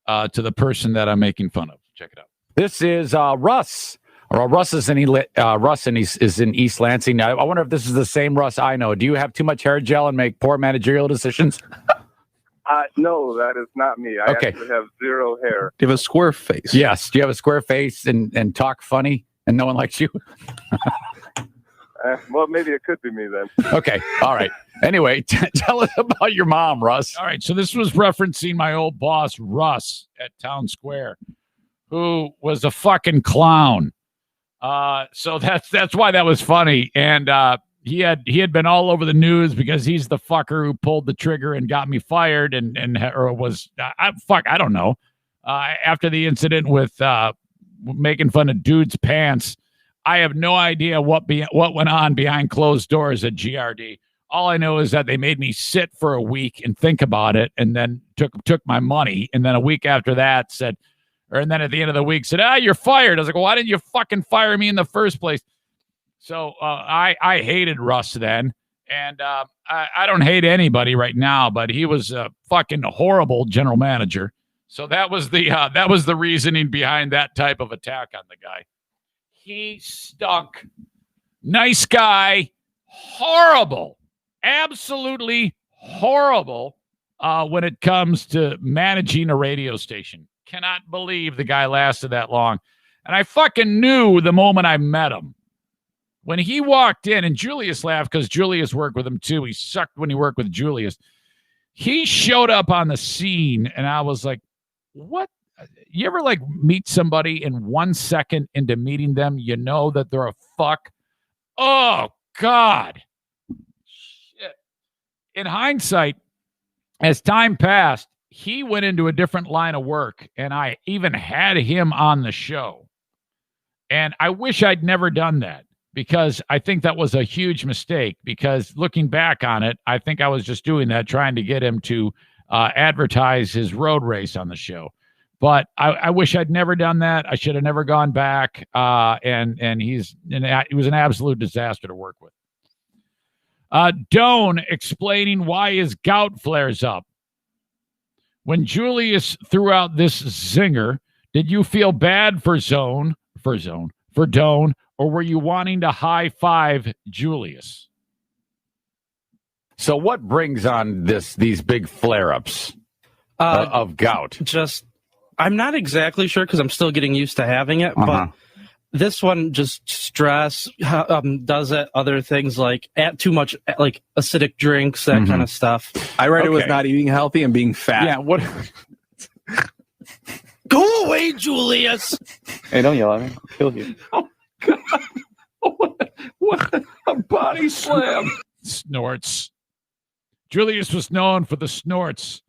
to the person that I'm making fun of. Check it out. This is Russ. Russ is in East Lansing. I wonder if this is the same Russ I know. Do you have too much hair gel and make poor managerial decisions? No, that is not me. I actually have zero hair. Do you have a square face? Yes. Do you have a square face and talk funny and no one likes you? Well, maybe it could be me then. Okay. All right. Anyway, tell us about your mom, Russ. All right. So this was referencing my old boss, Russ, at Town Square, who was a fucking clown. So that's why that was funny. And he had been all over the news because he's the fucker who pulled the trigger and got me fired I don't know. After the incident with making fun of dude's pants, I have no idea what went on behind closed doors at GRD. All I know is that they made me sit for a week and think about it, and then took my money. And then a week after that and then at the end of the week said, you're fired. I was like, well, why didn't you fucking fire me in the first place? So I hated Russ then. And I don't hate anybody right now, but he was a fucking horrible general manager. So that was the reasoning behind that type of attack on the guy. He stunk. Nice guy. Horrible. Absolutely horrible when it comes to managing a radio station. Cannot believe the guy lasted that long. And I fucking knew the moment I met him. When he walked in, and Julius laughed because Julius worked with him too. He sucked when he worked with Julius. He showed up on the scene, and I was like, what? You ever like meet somebody and 1 second into meeting them, you know that they're a fuck? Oh, God. Shit. In hindsight, as time passed, he went into a different line of work, and I even had him on the show. And I wish I'd never done that, because I think that was a huge mistake, because looking back on it, I think I was just doing that, trying to get him to advertise his road race on the show. But I wish I'd never done that. I should have never gone back. And he was an absolute disaster to work with. Doan explaining why his gout flares up. When Julius threw out this zinger, did you feel bad for Doan, or were you wanting to high five Julius? So what brings on these big flare-ups of gout? I'm not exactly sure, because I'm still getting used to having it, but this one, just stress, does it. Other things like too much, like acidic drinks, that kind of stuff. I read it was not eating healthy and being fat. Yeah, what? Go away, Julius! Hey, don't yell at me. I'll kill you. Oh, God. What a body slam. Snorts. Julius was known for the snorts.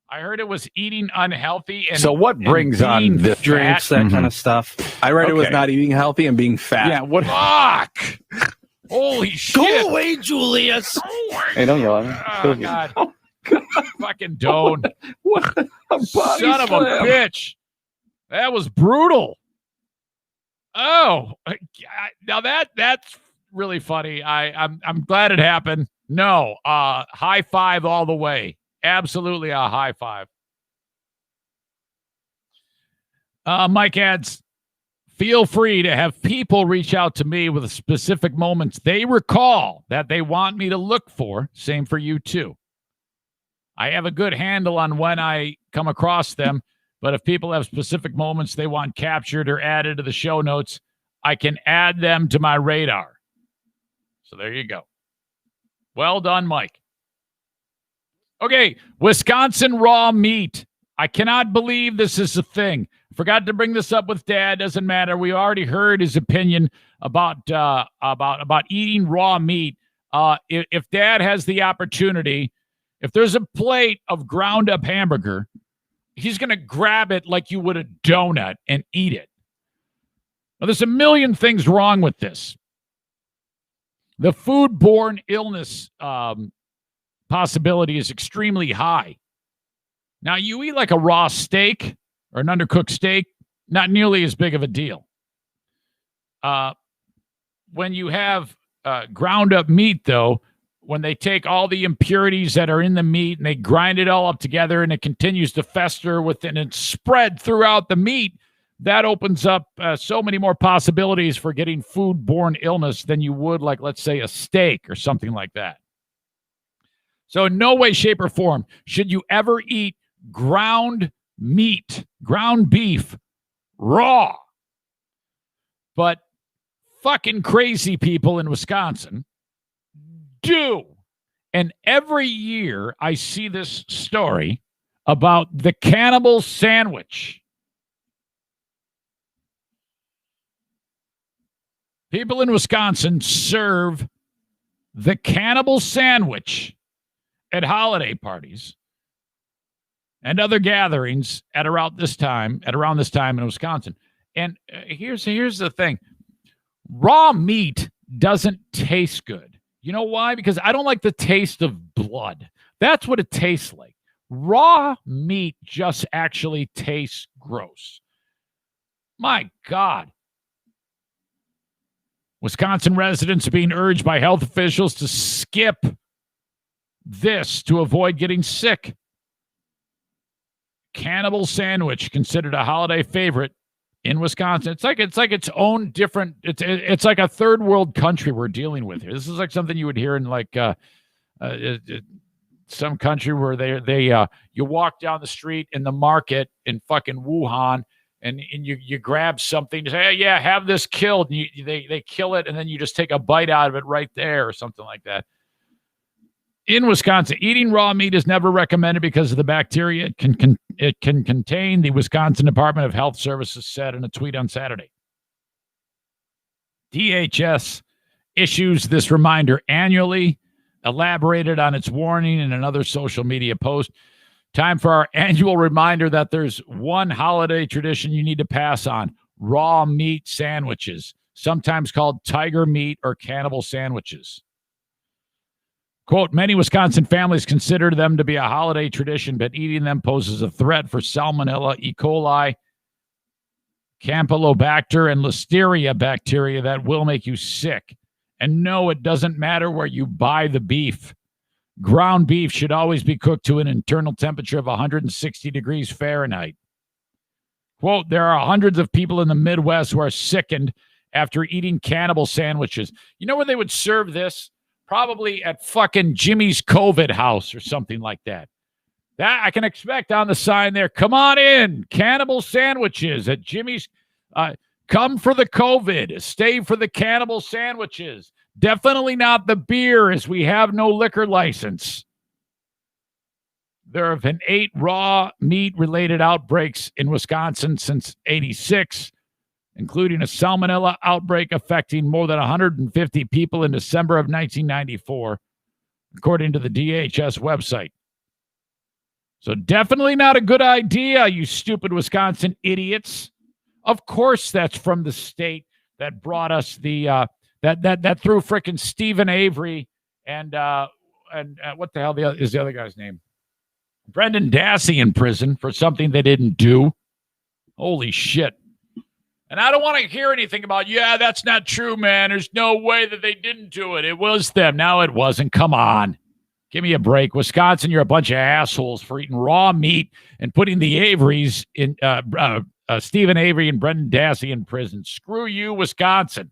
I heard it was eating unhealthy. And so what brings on this drinks, that kind of stuff? I read it was not eating healthy and being fat. Yeah, what? Fuck! Holy shit! Go away, Julius! Hey, don't yell at me. Oh, God. Oh, God. Fucking Doan. What a body Son of a bitch. That was brutal. Oh, now that's really funny. I'm glad it happened. No, high five all the way. Absolutely a high five. Mike adds, feel free to have people reach out to me with specific moments they recall that they want me to look for. Same for you, too. I have a good handle on when I come across them, but if people have specific moments they want captured or added to the show notes, I can add them to my radar. So there you go. Well done, Mike. Okay, Wisconsin raw meat. I cannot believe this is a thing. Forgot to bring this up with Dad. Doesn't matter. We already heard his opinion about eating raw meat. If Dad has the opportunity, if there's a plate of ground up hamburger, he's going to grab it like you would a donut and eat it. Now, there's a million things wrong with this. The foodborne illness possibility is extremely high. Now, you eat like a raw steak or an undercooked steak, not nearly as big of a deal. When you have ground up meat, though, when they take all the impurities that are in the meat and they grind it all up together and it continues to fester within and spread throughout the meat, that opens up so many more possibilities for getting foodborne illness than you would, like, let's say, a steak or something like that. So in no way, shape, or form should you ever eat ground meat, ground beef, raw. But fucking crazy people in Wisconsin do. And every year I see this story about the cannibal sandwich. People in Wisconsin serve the cannibal sandwich at holiday parties and other gatherings at around this time in Wisconsin. And here's the thing. Raw meat doesn't taste good. You know why? Because I don't like the taste of blood. That's what it tastes like. Raw meat just actually tastes gross. My God. Wisconsin residents are being urged by health officials to skip this to avoid getting sick. Cannibal sandwich, considered a holiday favorite in Wisconsin. It's like its own different. It's like a third world country we're dealing with here. This is like something you would hear in like some country where they you walk down the street in the market in fucking Wuhan. And you grab something to say, hey, yeah, have this killed. And they kill it, and then you just take a bite out of it right there or something like that. In Wisconsin, eating raw meat is never recommended because of the bacteria it can contain, the Wisconsin Department of Health Services said in a tweet on Saturday. DHS issues this reminder annually, elaborated on its warning in another social media post. Time for our annual reminder that there's one holiday tradition you need to pass on. raw meat sandwiches, sometimes called tiger meat or cannibal sandwiches. Quote, many Wisconsin families consider them to be a holiday tradition, but eating them poses a threat for Salmonella, E. coli, Campylobacter, and Listeria bacteria that will make you sick. And no, it doesn't matter where you buy the beef. Ground beef should always be cooked to an internal temperature of 160 degrees Fahrenheit. Quote, there are hundreds of people in the Midwest who are sickened after eating cannibal sandwiches. You know where they would serve this? Probably at fucking Jimmy's COVID house or something like that. That I can expect on the sign there. Come on in. Cannibal sandwiches at Jimmy's. Come for the COVID. Stay for the cannibal sandwiches. Definitely not the beer, as we have no liquor license. There have been 8 raw meat-related outbreaks in Wisconsin since '86, including a salmonella outbreak affecting more than 150 people in December of 1994, according to the DHS website. So definitely not a good idea, you stupid Wisconsin idiots. Of course that's from the state that brought us the that threw frickin' Stephen Avery and what the hell is the other guy's name? Brendan Dassey in prison for something they didn't do. Holy shit. And I don't want to hear anything about, yeah, that's not true, man. There's no way that they didn't do it. It was them. No, it wasn't. Come on. Give me a break. Wisconsin, you're a bunch of assholes for eating raw meat and putting the Averys in, Stephen Avery and Brendan Dassey in prison. Screw you, Wisconsin.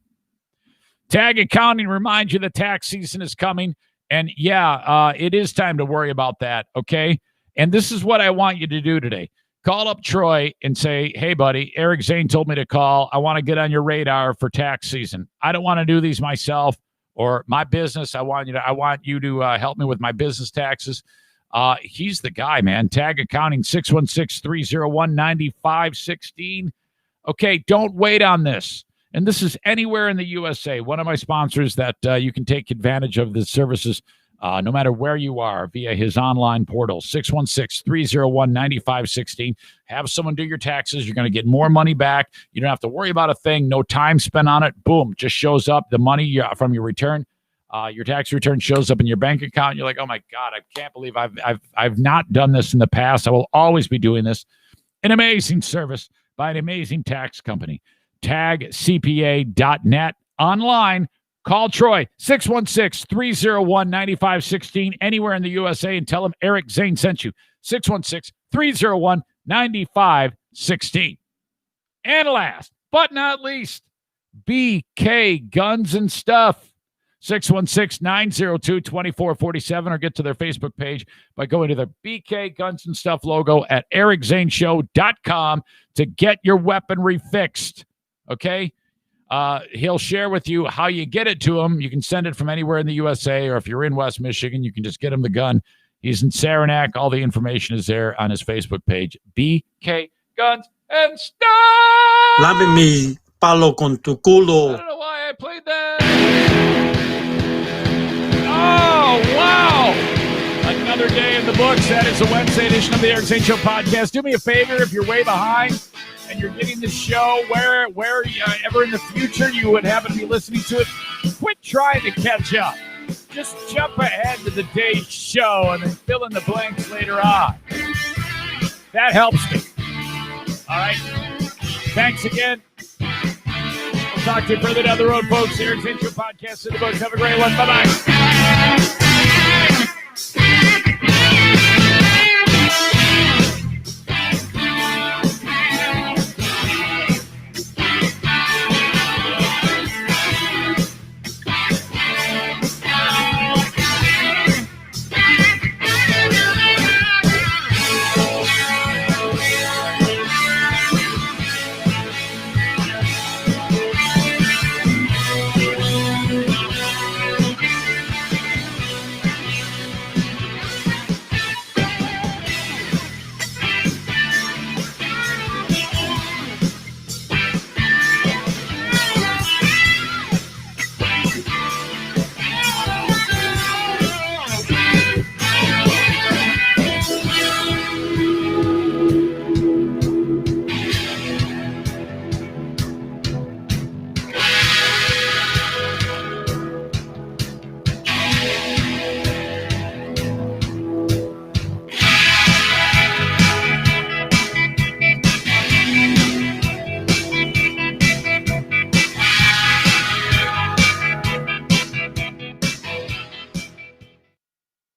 Tag Accounting reminds you the tax season is coming. And yeah, it is time to worry about that, okay? And this is what I want you to do today. Call up Troy and say, hey, buddy, Eric Zane told me to call. I want to get on your radar for tax season. I don't want to do these myself or my business. I want you to help me with my business taxes. He's the guy, man. Tag Accounting, 616-301-9516. Okay, don't wait on this. And this is anywhere in the USA. One of my sponsors that you can take advantage of the services no matter where you are via his online portal, 616-301-9516. Have someone do your taxes. You're going to get more money back. You don't have to worry about a thing. No time spent on it. Boom, just shows up. The money from your return, your tax return shows up in your bank account. You're like, oh my God, I can't believe I've not done this in the past. I will always be doing this. An amazing service by an amazing tax company. TagCPA.net online. Call Troy, 616-301-9516, anywhere in the USA, and tell him Eric Zane sent you, 616-301-9516. And last but not least, BK Guns and Stuff, 616-902-2447, or get to their Facebook page by going to the BK Guns and Stuff logo at ericzaneshow.com to get your weaponry fixed, okay? He'll share with you how you get it to him. You can send it from anywhere in the USA, or if you're in West Michigan, you can just get him the gun. He's in Saranac. All the information is there on his Facebook page. BK Guns and Stuff! Lame mi palo con tu culo. I don't know why I played that. Oh, wow. Another day in the books. That is the Wednesday edition of the Eric Zane Show podcast. Do me a favor, if you're way behind and you're getting the show where ever in the future you would happen to be listening to it, quit trying to catch up. Just jump ahead to the day's show and then fill in the blanks later on. That helps me. All right. Thanks again. We'll talk to you further down the road, folks. Eric Zane Show podcast in the books. Have a great one. Bye-bye.